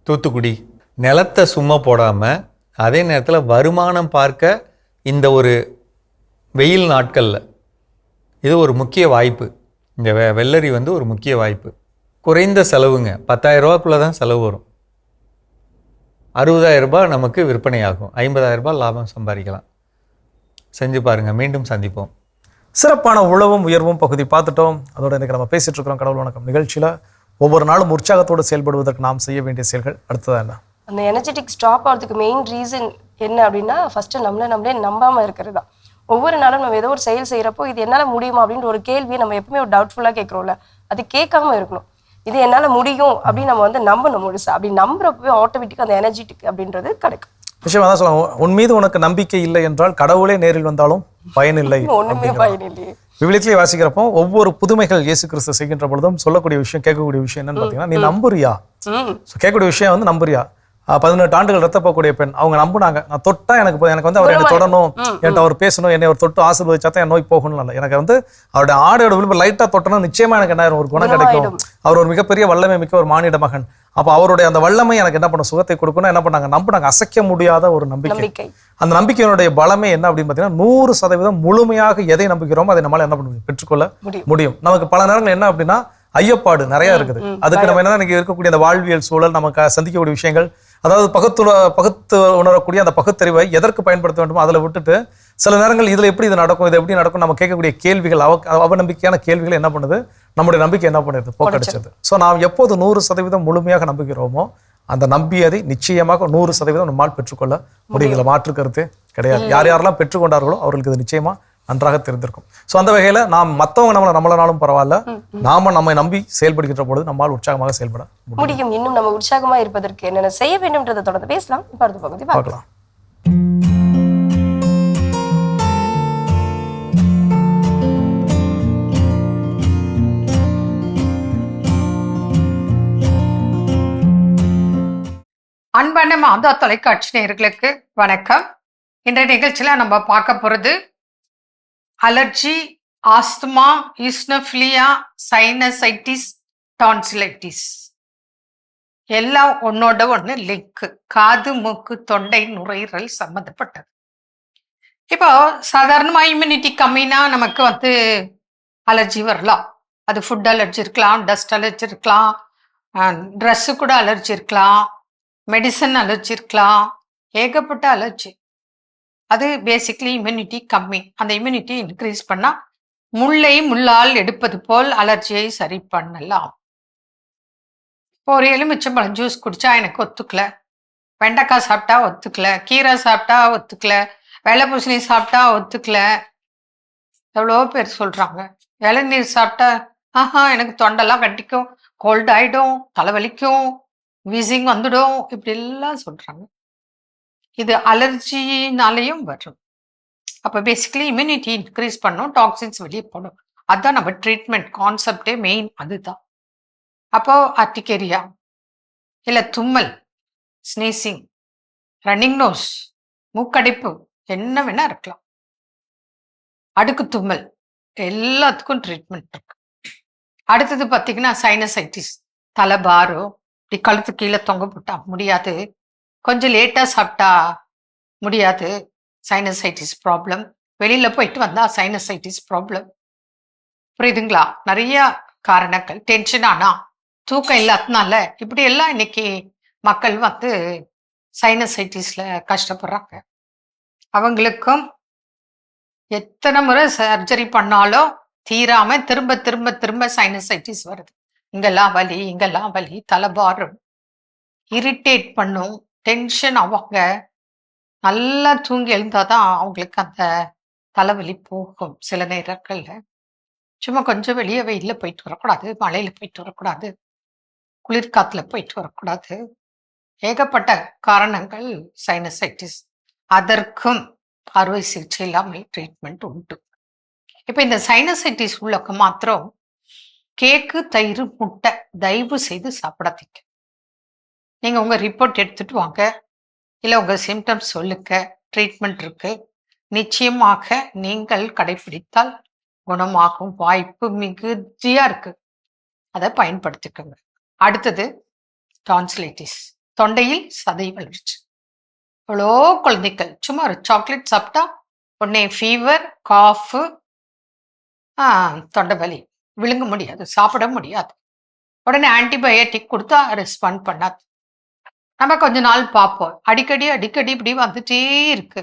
தூத்துக்குடி. நிலத்தை சும்மா போடாமல் அதே நேரத்தில் வருமானம் பார்க்க இந்த ஒரு வெயில் நாட்களில் இது ஒரு முக்கிய வாய்ப்பு. இந்த வெள்ளரி ஒரு முக்கிய வாய்ப்பு. குறைந்த செலவுங்க, 10,000 ரூபாக்குள்ளே தான் செலவு வரும். 60,000 ரூபாய் நமக்கு விற்பனை ஆகும். 50,000 ரூபாய் லாபம் சம்பாதிக்கலாம். செஞ்சு பாருங்கள். மீண்டும் சந்திப்போம். சிறப்பான உழவும் உயர்வும் பகுதி பார்த்துட்டோம். அதோட இன்றைக்கி நம்ம பேசிகிட்டு இருக்கிறோம் கடவுள் வணக்கம் நிகழ்ச்சியில். ஒவ்வொரு நாளும் உற்சாகத்தோடு செயல்படுவதற்கு நாம் செய்ய வேண்டிய செயல்கள் அடுத்ததாக என்ன? அந்த எனர்ஜெட்டிக் ஸ்டாப் ஆகிறதுக்கு மெயின் ரீசன் என்ன அப்படின்னா, ஃபர்ஸ்ட் நம்மளே நம்பாமல் இருக்கிறது தான். ஒவ்வொரு நாளும் நம்ம ஏதோ ஒரு செயல் செய்கிறப்போ இது என்னால் முடியுமா அப்படின்ற ஒரு கேள்வியை நம்ம எப்பவுமே ஒரு டவுட்ஃபுல்லாக கேட்குறோம்ல, அது கேட்காம இருக்கணும். இது என்னால் முடியும் அப்படின்னு நம்ம நம்பணும் முழுசா. அப்படி நம்புறப்பவே ஆட்டோமேட்டிக்காக அந்த எனர்ஜெட்டிக் அப்படின்றது கிடைக்கும். விஷயம் தான் சொல்லுவாங்க, உன் மீது உனக்கு நம்பிக்கை இல்லை என்றால் கடவுளே நேரில் வந்தாலும் பயனில்லை. ஒண்ணுமே பயனில்லையே. விவிலியத்திலே வாசிக்கிறப்போ ஒவ்வொரு புதுமைகள் இயேசு கிறிஸ்து செய்கின்ற பொழுதும் சொல்லக்கூடிய விஷயம், கேட்கக்கூடிய விஷயம் என்னன்னு பார்த்தீங்கன்னா, நீ நம்புறியா? கேட்கக்கூடிய விஷயம் நம்புறியா? 18 ஆண்டுகள் ரத்தப்போக்கூடிய பெண், அவங்க நம்புனாங்க. நான் தொட்டா எனக்கு அவர் என்னை தொடணும், என்கிட்ட அவர் பேசணும், என்னை அவர் தொட்டு ஆசீர்வதிச்சா தான் என் நோய் போகணும் இல்லை. எனக்கு அவருடைய ஆடையோட விளிம்பு லைட்டா தொட்டணும், நிச்சயமா எனக்கு என்ன ஒரு குணம் கிடைக்கும். அவர் ஒரு மிகப்பெரிய வல்லமை மிக்க ஒரு மானிட மகன். அப்போ அவருடைய அந்த வல்லமை எனக்கு என்ன பண்ணும், சுகத்தை கொடுக்கணும். என்ன பண்ணாங்க, நம்பினாங்க. அசைக்க முடியாத ஒரு நம்பிக்கை. அந்த நம்பிக்கையினுடைய பலமே என்ன அப்படின்னு பார்த்தீங்கன்னா, 100% முழுமையாக எதை நம்புகிறோமோ அதை நம்மளால என்ன பண்ண முடியும், பெற்றுக்கொள்ள முடியும். நமக்கு பல நேரங்கள் என்ன அப்படின்னா ஐயப்பாடு நிறைய இருக்குது. அதுக்கு நம்ம என்ன இருக்கக்கூடிய அந்த வாழ்வியல் சூழல், நமக்கு சந்திக்கக்கூடிய விஷயங்கள், அதாவது பகுத்து உணரக்கூடிய அந்த பகுத்தறிவை எதற்கு பயன்படுத்த வேண்டுமோ அதில் விட்டுட்டு சில நேரங்கள் இதில் எப்படி இது நடக்கும், இது எப்படி நடக்கும், நம்ம கேட்கக்கூடிய கேள்விகள், அவநம்பிக்கையான கேள்விகள் என்ன பண்ணுது, நம்முடைய நம்பிக்கை என்ன பண்ணுது, போக்கடிச்சது. ஸோ நாம் எப்போது 100% முழுமையாக நம்புகிறோமோ அந்த நம்பியதை நிச்சயமாக 100% நம்மால் பெற்றுக்கொள்ள முடியுங்கள, மாற்று கருத்து கிடையாது. யாரெல்லாம் பெற்றுக்கொண்டார்களோ அவர்களுக்கு இது நிச்சயமா நன்றாக தெரிந்திருக்கும். ஸோ அந்த வகையில நாம் மற்றவங்க நம்மளனாலும் பரவாயில்ல, நம்மை நம்பி செயல்படுகின்ற பொழுது நம்மால் உற்சாகமாக செயல்பட முடியும். இன்னும் நம்ம உற்சாகமா இருப்பதற்கு என்னென்ன செய்ய வேண்டும்ன்றதை தொடர்ந்து பேசலாம். இப்ப அடுத்த பகுதி பார்க்கலாம். அன்பான மாதா தொலைக்காட்சி நேயர்களுக்கு வணக்கம். இன்றைய நிகழ்ச்சியில நம்ம பார்க்க போறது allergy, asthma, eosinophilia, sinusitis, tonsillitis எல்லாம் ஒன்னோட ஒன்று லிங்க். காது, மூக்கு, தொண்டை, நுரையீரல் சம்மந்தப்பட்டது. இப்போ சாதாரணமா இம்யூனிட்டி கம்மினா நமக்கு அலர்ஜி வரலாம். அது ஃபுட் அலர்ஜி இருக்கலாம், டஸ்ட் அலர்ஜி இருக்கலாம், ட்ரெஸ்ஸு கூட அலர்ஜி இருக்கலாம், மெடிசன் அலர்ஜி இருக்கலாம், ஏகப்பட்ட அலர்ஜி. அது பேசிக்லி இம்யூனிட்டி கம்மி. அந்த இம்யூனிட்டி இன்க்ரீஸ் பண்ணா முள்ளை முள்ளால் எடுப்பது போல் அலர்ஜியை சரி பண்ணலாம். இப்போ ஒரு எலுமிச்சம்பழம் ஜூஸ் குடிச்சா எனக்கு ஒத்துக்கல, வெண்டைக்காய் சாப்பிட்டா ஒத்துக்கல, கீரை சாப்பிட்டா ஒத்துக்கல, வெள்ளை பூசணி சாப்பிட்டா ஒத்துக்கல, எவ்வளோ பேர் சொல்றாங்க இளநீர் சாப்பிட்டா எனக்கு தொண்டெல்லாம் கட்டிக்கும், கோல்ட் ஆயிடும், தலைவலிக்கும், வீசிங் வந்துடும், இப்படி எல்லாம் சொல்றாங்க. இது அலர்ஜினாலையும் வரும். அப்போ பேசிக்கலி இம்யூனிட்டி இன்க்ரீஸ் பண்ணும், டாக்ஸின்ஸ் வெளியே போடும். அதுதான் நம்ம ட்ரீட்மெண்ட் கான்செப்டே மெயின் அதுதான். அப்போ அர்டிகேரியா இல்லை தும்மல், ஸ்னீசிங், ரன்னிங் நோஸ், மூக்கடைப்பு என்ன வேணா இருக்கலாம், அடுக்கு தும்மல் எல்லாத்துக்கும் ட்ரீட்மெண்ட் இருக்கு. அடுத்தது பார்த்தீங்கன்னா சைனசைட்டிஸ், தலைபாரோ இப்படி கழுத்து கீழே தொங்க போட்டா முடியாது, கொஞ்சம் லேட்டாக சாப்பிட்டா முடியாது, சைனசைட்டிஸ் ப்ராப்ளம். வெளியில போயிட்டு வந்தா சைனசைட்டிஸ் ப்ராப்ளம். புரியுதுங்களா? நிறைய காரணங்கள். டென்ஷன் ஆனா, தூக்கம் இல்லாதனால, இப்படி எல்லாம் இன்னைக்கு மக்கள் வந்து சைனசைட்டிஸ்ல கஷ்டப்படுறாங்க. அவங்களுக்கும் எத்தனை முறை சர்ஜரி பண்ணாலும் தீராம திரும்ப திரும்ப திரும்ப சைனசைட்டிஸ் வருது. இங்கெல்லாம் வலி, இங்கெல்லாம் வலி, தலைபாரம், இரிட்டேட் பண்ணும், டென்ஷன் ஆவாங்க. நல்லா தூங்கி எழுந்தாதான் அவங்களுக்கு அந்த தலைவலி போகும். சில நேரங்கள்ல சும்மா கொஞ்சம் வெளியே வெயில்ல போயிட்டு வரக்கூடாது, மழையில போயிட்டு வரக்கூடாது, குளிர்காத்துல போயிட்டு வரக்கூடாது. ஏகப்பட்ட காரணங்கள் சைனசைட்டிஸ். அதற்கும் அறுவை சிகிச்சை இல்லாமல் ட்ரீட்மெண்ட் உண்டு. இப்போ இந்த சைனசைட்டிஸ் உள்ளக்க மாத்திரம் கேக்கு, தயிர், முட்டை தயவு செய்து சாப்பிடாதீங்க. நீங்க உங்க ரிப்போர்ட் எடுத்துட்டு வாங்க, இல்லை உங்க சிம்டம்ஸ் சொல்லுங்க, ட்ரீட்மெண்ட் இருக்கு. நிச்சயமாக நீங்கள் கடைபிடித்தால் குணமாகும் வாய்ப்பு மிகுதியா இருக்கு. அதை பயன்படுத்திக்கோங்க. அடுத்தது டான்சிலைட்டிஸ், தொண்டையில் சதை வளர்ச்சி. எவ்வளோ குழந்தைகள் சும்மா ஒரு சாக்லேட் சாப்பிட்டா உடனே ஃபீவர், காஃபு, தொண்டை வலி, விழுங்க முடியாது, சாப்பிட முடியாது. உடனே ஆன்டிபயோட்டிக் கொடுத்தா ரெஸ்பாண்ட் பண்ணாது. நம்ம கொஞ்ச நாள் பார்ப்போம், அடிக்கடி அடிக்கடி இப்படி வந்துட்டே இருக்கு.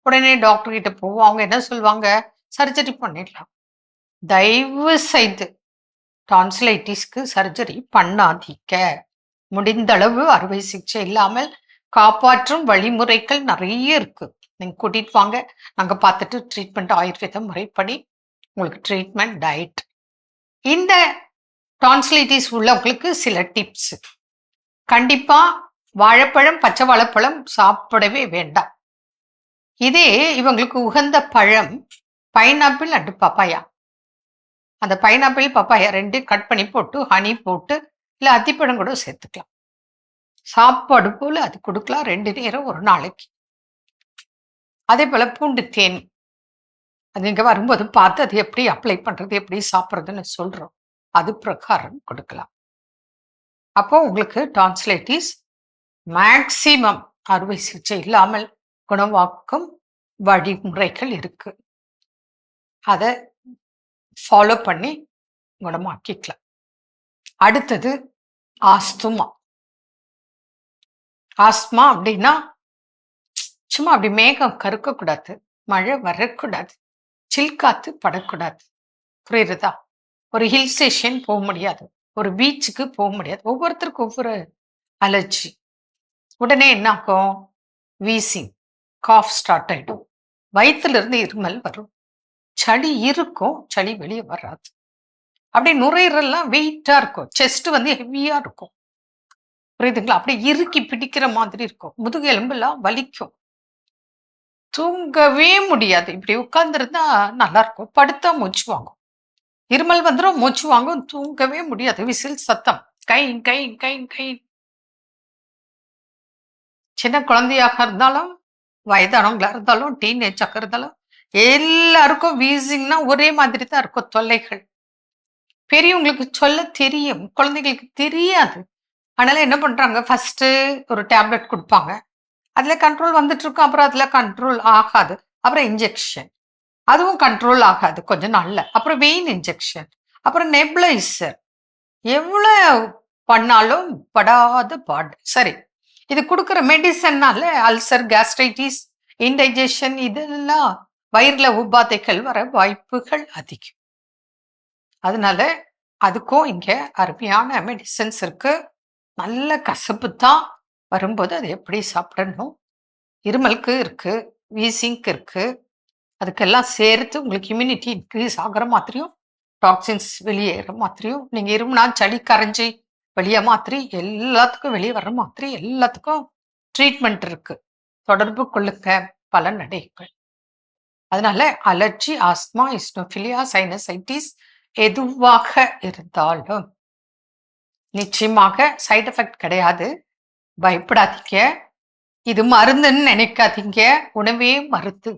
உடனே டாக்டர் கிட்ட போவோம். அவங்க என்ன சொல்லுவாங்க? சர்ஜரி பண்ணிடலாம். தயவு செய்து டான்சிலைட்டிஸ்க்கு சர்ஜரி பண்ணாதீங்க. முடிந்த அளவு அறுவை சிகிச்சை இல்லாமல் காப்பாற்றும் வழிமுறைகள் நிறைய இருக்கு. நீங்க கூட்டிட்டு வாங்க, நாங்க பார்த்துட்டு ட்ரீட்மெண்ட் ஆயுர்வேத முறைப்படி உங்களுக்கு ட்ரீட்மெண்ட், டயட். இந்த டான்சிலைட்டிஸ் உள்ளவங்களுக்கு சில டிப்ஸ். கண்டிப்பா வாழைப்பழம், பச்சை வாழைப்பழம் சாப்பிடவே வேண்டாம். இதே இவங்களுக்கு உகந்த பழம் பைனாப்பிள் அண்ட் பப்பாயா. அந்த பைனாப்பிள், பப்பாயா ரெண்டையும் கட் பண்ணி போட்டு ஹனி போட்டு இல்லை அத்திப்பழம் கூட சேர்த்துக்கலாம். சாப்பாடு போல அது கொடுக்கலாம் 2 நேரம் ஒரு நாளைக்கு. அதே போல பூண்டு தேன், அது இங்க வரும்போது பார்த்து அது எப்படி அப்ளை பண்றது, எப்படி சாப்பிட்றதுன்னு சொல்றோம், அது பிரகாரம் கொடுக்கலாம். அப்போ உங்களுக்கு டான்சிலைட்டிஸ் மேக்சிமம் அறுவை சிகிச்சை இல்லாமல் குணமாக்கும் வழிமுறைகள் இருக்கு. அதை ஃபாலோ பண்ணி குணமாக்கிக்கலாம். அடுத்தது ஆஸ்துமா. ஆஸ்துமா அப்படின்னா சும்மா அப்படி மேகம் கருக்கக்கூடாது, மழை வரக்கூடாது, சில்காத்து படக்கூடாது. புரியுறதா? ஒரு ஹில் ஸ்டேஷன் போக முடியாது, ஒரு பீச்சுக்கு போக முடியாது. ஒவ்வொருத்தருக்கும் ஒவ்வொரு அலர்ஜி. உடனே என்ன ஆகும்? வீசிங், காஃப் ஸ்டார்ட் ஆயிடும், வயிற்றுல இருந்து இருமல் வரும், சளி இருக்கும், சளி வெளியே வராது. அப்படியே நுரையீரல்லாம் வெயிட்டா இருக்கும், செஸ்ட் வந்து ஹெவியா இருக்கும். புரியுதுங்களா? அப்படியே இறுக்கி பிடிக்கிற மாதிரி இருக்கும், முதுகு எலும்பெல்லாம் வலிக்கும், தூங்கவே முடியாது. இப்படி உட்கார்ந்துருந்தா நல்லா இருக்கும், படுத்தா மூச்சு வாங்கும், இருமல் வந்துடும், மூச்சு வாங்கும், தூங்கவே முடியாது. விசில் சத்தம், கை கை கை கை. சின்ன குழந்தையாக இருந்தாலும், வயதானவங்களா இருந்தாலும், டீனேஜாக இருந்தாலும், எல்லாருக்கும் வீசிங்னா ஒரே மாதிரி தான் இருக்கும் தொல்லைகள். பெரியவங்களுக்கு சொல்ல தெரியும், குழந்தைகளுக்கு தெரியாது. அதனால என்ன பண்றாங்க? ஃபர்ஸ்ட் ஒரு டேப்லெட் கொடுப்பாங்க, அதுல கண்ட்ரோல் வந்துட்டு இருக்கும், அப்புறம் அதுல கண்ட்ரோல் ஆகாது, அப்புறம் இன்ஜெக்ஷன், அதுவும் கண்ட்ரோல் ஆகாது கொஞ்ச நாள்ல, அப்புறம் வெயின் இன்ஜெக்ஷன், அப்புறம் நெப்ளைசர். எவ்வளவு பண்ணாலும் படாத பாடு. சரி, இது கொடுக்குற மெடிசன்னால அல்சர், கேஸ்ட்ரைட்டிஸ், இன்டைஜஷன், இதெல்லாம் வயிறுல உபாதைகள் வர வாய்ப்புகள் அதிகம். அதனால அதுக்கும் இங்க அருமையான மெடிசன்ஸ் இருக்கு. நல்ல கசப்பு தான் வரும்போது அதை எப்படி சாப்பிடணும். இருமலுக்கு இருக்கு, வீசிங்க்கு இருக்கு, அதுக்கெல்லாம் சேர்த்து உங்களுக்கு இம்யூனிட்டி இன்க்ரீஸ் ஆகிற மாதிரியும் டாக்ஸின்ஸ் வெளியேற மாதிரியும் நீங்கள் இருமுனா சளி கரைஞ்சி வெளியே மாத்திரி எல்லாத்துக்கும் வெளியே வர்ற மாதிரி எல்லாத்துக்கும் ட்ரீட்மெண்ட் இருக்கு. தொடர்பு கொள்ளுங்க, பலன் அடையுங்கள். அதனால அலர்ஜி, ஆஸ்மா, இஸ்னோஃபிலியா, சைனசைட்டிஸ் எதுவாக இருந்தாலும் நிச்சயமாக சைடு எஃபெக்ட் கிடையாது. பயப்படாதீங்க. இது மருந்துன்னு நினைக்காதீங்க. உணவே மருந்து,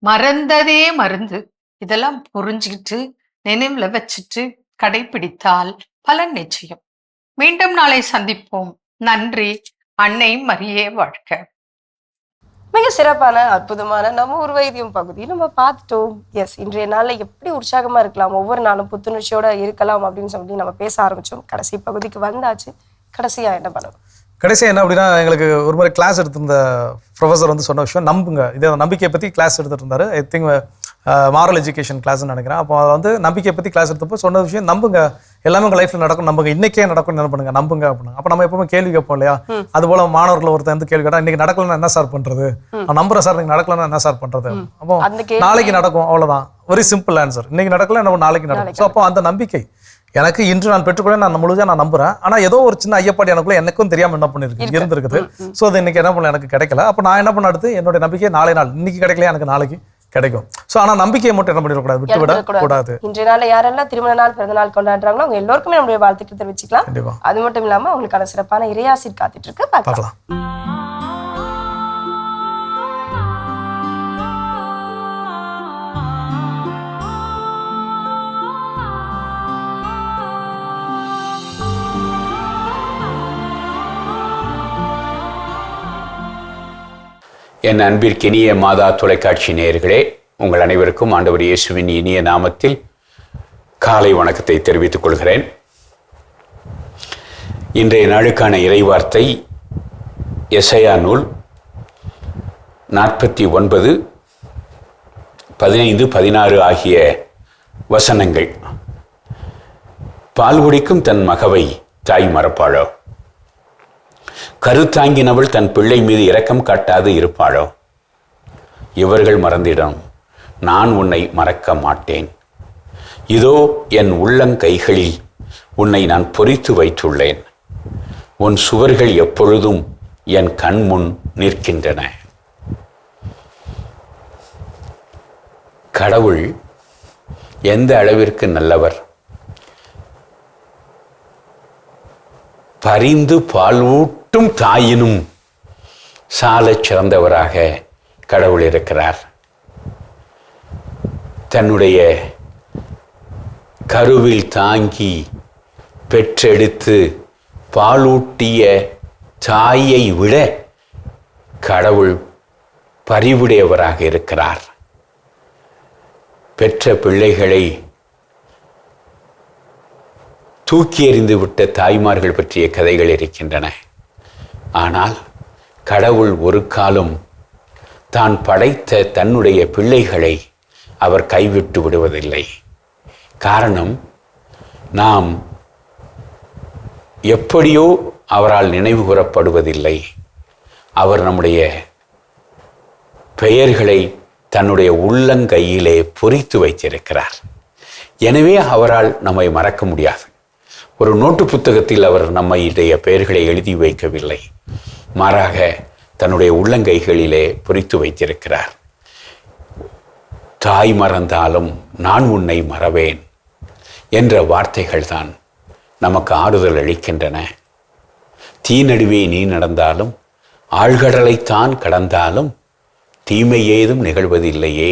மறந்ததே மருந்து. இதெல்லாம் புரிஞ்சுக்கிட்டு நினைவுல வச்சுட்டு கடைபிடித்தால் பலன் நிச்சயம். மீண்டும் நாளை சந்திப்போம். நன்றி. அன்னை மரியே வாழ்க. மிக சிறப்பான அற்புதமான நம்ம ஒரு வைத்தியம் பகுதி நம்ம பார்த்துட்டோம். எஸ், இன்றைய நாள்ல எப்படி உற்சாகமா இருக்கலாம், ஒவ்வொரு நாளும் புத்துணர்ச்சியோட இருக்கலாம் அப்படின்னு சொல்லி நம்ம பேச ஆரம்பிச்சோம். கடைசி பகுதிக்கு வந்தாச்சு. கடைசியா என்ன பண்ணணும்? கடைசியாக என்ன அப்படின்னா, எங்களுக்கு ஒரு மாதிரி கிளாஸ் எடுத்திருந்த ப்ரொஃபஸர் வந்து சொன்ன விஷயம் நம்புங்க. இதே நம்பிக்கையை பற்றி கிளாஸ் எடுத்துகிட்டு இருந்தார். ஐ திங்க் மாரல் எஜுகேஷன் கிளாஸ்ன்னு நினைக்கிறேன். அப்போ அதை வந்து நம்பிக்கையை பற்றி கிளாஸ் எடுத்தப்போ சொன்ன விஷயம், நம்புங்க, எல்லாமே உங்கள் லைஃப்பில் நடக்கும், நம்புங்க, இன்றைக்கே நடக்கும்னு என்ன பண்ணுங்க, நம்புங்க அப்படின்னா. அப்போ நம்ம எப்பவுமே கேள்வி கேட்போம் இல்லையா? அதுபோல் மாணவர்கள் ஒருத்தர் வந்து கேள்வி கேட்டால், இன்றைக்கி நடக்கலன்னா என்ன சார் பண்ணுறது, நான் நம்புறேன் சார், நீங்கள் நடக்கலன்னா என்ன சார் பண்ணுறது, அப்போ நாளைக்கு நடக்கும், அவ்வளோதான். Very simple answer. இன்றைக்கி நடக்கல, நம்ம நாளைக்கு நடக்கும். ஸோ அப்போ அந்த நம்பிக்கை எனக்கு இன்று நான் பெற்றுக்கொள்ள நான் முழுதாக நான் நம்புறேன். ஆனால் ஏதோ ஒரு சின்ன ஐயப்பாடு எனக்குள்ள எனக்கும் தெரியாமல் என்ன பண்ணிருக்கு இருந்திருக்குது. ஸோ அது இன்னைக்கு என்ன பண்ணல, எனக்கு கிடைக்கல. அப்போ நான் என்ன பண்ண, அடுத்து என்னுடைய நம்பிக்கை நாளை நாள், இன்னைக்கு கிடைக்கலையா, எனக்கு நாளைக்கு கிடைக்கும். ஸோ ஆனால் நம்பிக்கையை மட்டும் என்ன பண்ணிடக்கூடாது, விட்டுவிட கூடாது. இன்றைய நாள் யாரெல்லாம் திருமண நாள், பிறந்த நாள் கொண்டாடுறாங்களோ அவங்க எல்லோருக்குமே நம்முடைய வாழ்த்துக்கள் தெரிவிச்சுக்கலாம். கண்டிப்பா. அது மட்டும் இல்லாம அவங்களுக்கான சிறப்பான இறையாசிர் காத்துட்டு இருக்கு, பார்க்கலாம். என் அன்பிற்கினிய மாதா தொலைக்காட்சி நேயர்களே, உங்கள் அனைவருக்கும் ஆண்டவர் இயேசுவின் இனிய நாமத்தில் காலை வணக்கத்தை தெரிவித்துக் கொள்கிறேன். இன்றைய நாளுக்கான இறைவார்த்தை எசையா நூல் 49, 15, 16 ஆகிய வசனங்கள். பால் குடிக்கும் தன் மகவை தாய் மறப்பாளோ? கருத்தாங்கினவள் தன் பிள்ளை மீது இரக்கம் காட்டாது இருப்பாளோ? இவர்கள் மறந்திடம், நான் உன்னை மறக்க மாட்டேன். இதோ என் உள்ளங்கைகளில் உன்னை நான் பொறித்து வைத்துள்ளேன். உன் சுவர்கள் எப்பொழுதும் என் கண் முன் நிற்கின்றன. கடவுள் எந்த அளவிற்கு நல்லவர்! பரிந்து பாலூட்டும் தாயினும் சாலச் சிறந்தவராக கடவுள் இருக்கிறார். தன்னுடைய கருவில் தாங்கி பெற்றெடுத்து பாலூட்டிய தாயை விட கடவுள் பரிவுடையவராக இருக்கிறார். பெற்ற பிள்ளைகளை தூக்கி எறிந்து விட்ட தாய்மார்கள் பற்றிய கதைகள் இருக்கின்றன. ஆனால் கடவுள் ஒரு காலம் தான் படைத்த தன்னுடைய பிள்ளைகளை அவர் கைவிட்டு விடுவதில்லை. காரணம், நாம் எப்படியோ அவரால் நினைவு கூறப்படுவதில்லை. அவர் நம்முடைய பெயர்களை தன்னுடைய உள்ளங்கையிலே பொறித்து வைத்திருக்கிறார். எனவே அவரால் நம்மை மறக்க முடியாது. ஒரு நோட்டு புத்தகத்தில் அவர் நம்முடைய பெயர்களை எழுதி வைக்கவில்லை. மாறாக தன்னுடைய உள்ளங்கைகளிலே பொறித்து வைத்திருக்கிறார். தாய் மறந்தாலும் நான் உன்னை மறவேன் என்ற வார்த்தைகள் தான் நமக்கு ஆறுதல் அளிக்கின்றன. தீ நடுவே நீ நடந்தாலும், ஆழ்கடலைத்தான் கடந்தாலும் தீமை ஏதும் நிகழ்வதில்லையே,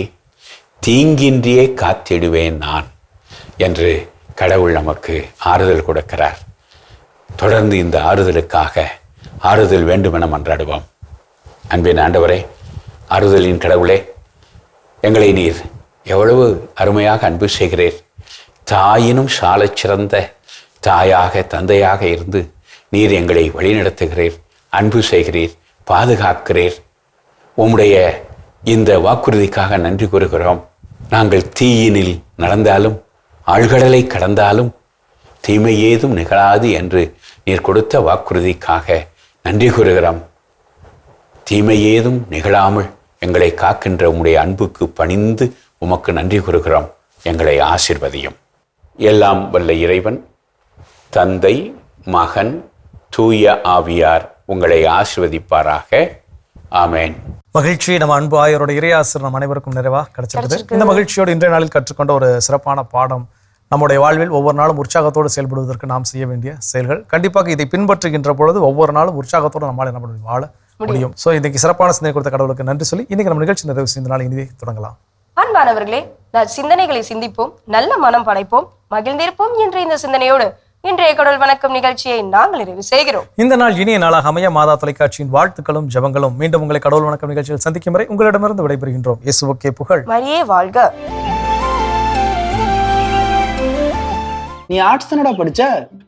தீங்கின்றியே காத்திடுவேன் நான் என்று கடவுள் நமக்கு ஆறுதல் கொடுக்கிறார். தொடர்ந்து இந்த ஆறுதலுக்காக ஆறுதல் வேண்டுமென மன்றாடுவோம். அன்பின் ஆண்டவரே, ஆறுதலின் கடவுளே, எங்களை நீர் எவ்வளவு அருமையாக அன்பு செய்கிறீர். தாயினும் சாலச் சிறந்த தாயாக தந்தையாக இருந்து நீர் எங்களை வழிநடத்துகிறீர், அன்பு செய்கிறீர், பாதுகாக்கிறீர். உம்முடைய இந்த வாக்குறுதிக்காக நன்றி கூறுகிறோம். நாங்கள் தீயினில் நடந்தாலும் ஆழ்கடலை கடந்தாலும் தீமை ஏதும் நிகழாது என்று நீர் கொடுத்த வாக்குறுதிக்காக நன்றி கூறுகிறோம். தீமை ஏதும் நிகழாமல் எங்களை காக்கின்ற உம்முடைய அன்புக்கு பணிந்து உமக்கு நன்றி கூறுகிறோம். எங்களை ஆசீர்வதியும். எல்லாம் வல்ல இறைவன், தந்தை, மகன், தூய ஆவியார் உங்களை ஆசீர்வதிப்பாராக. ஆமென். மகிழ்ச்சி. நம்ம அன்பு ஆயரோட இறையாசிர் நம் அனைவருக்கும் நிறைவா கிடைச்சிருக்குது. இந்த மகிழ்ச்சியோடு இன்றைய நாளில் கற்றுக்கொண்ட ஒரு சிறப்பான பாடம், நம்முடைய வாழ்வில் ஒவ்வொரு நாளும் உற்சாகத்தோடு செயல்படுவதற்கு நாம் செய்ய வேண்டிய செயல்கள். கண்டிப்பாக இதை பின்பற்றுகின்ற பொழுது ஒவ்வொரு நாளும் உற்சாகத்தோடு நம்மால் என்ன பண்ண வாழ முடியும். ஸோ இன்னைக்கு சிறப்பான சிந்தனை கொடுத்த கடவுளுக்கு நன்றி சொல்லி இன்னைக்கு நம்ம நிகழ்ச்சி நிறைவு செய்த நாள் இனிதே தொடங்கலாம். அன்பானவர்களே, சிந்தனைகளை சிந்திப்போம், நல்ல மனம் படைப்போம், மகிழ்ந்திருப்போம் என்ற இந்த சிந்தனையோடு இன்றைய கடவுள் வணக்கம் நிகழ்ச்சியை நாங்கள் நிறைவு செய்கிறோம். இந்த நாள் இனிய நாளாக அமைய மாதா தொலைக்காட்சியின் வாழ்த்துக்களும் ஜெபங்களும். மீண்டும் உங்களை கடவுள் வணக்கம் நிகழ்ச்சியில் சந்திக்கும் வரை உங்களிடமிருந்து விடைபெறுகின்றோம். இயேசுவுக்கே புகழ். மரியே வாழ்க. நீ ஆர்ட்ஸ் தானடா படிச்ச,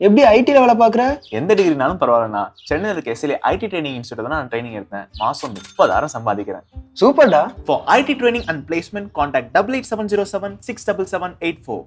எப்படி ஐடில வேலை பாக்குற? எந்த டிகிரினாலும் பரவாயில்லண்ணா. சென்னையில் இருக்க எஸ்எல்ஏ ஐடி ட்ரைனிங் இன்ஸ்டியூட் தான் நான் ட்ரைனிங் எடுத்தேன். மாசம் 30,000 சம்பாதிக்கிறேன். சூப்பர்டா. For IT training and placement, contact 8870767784.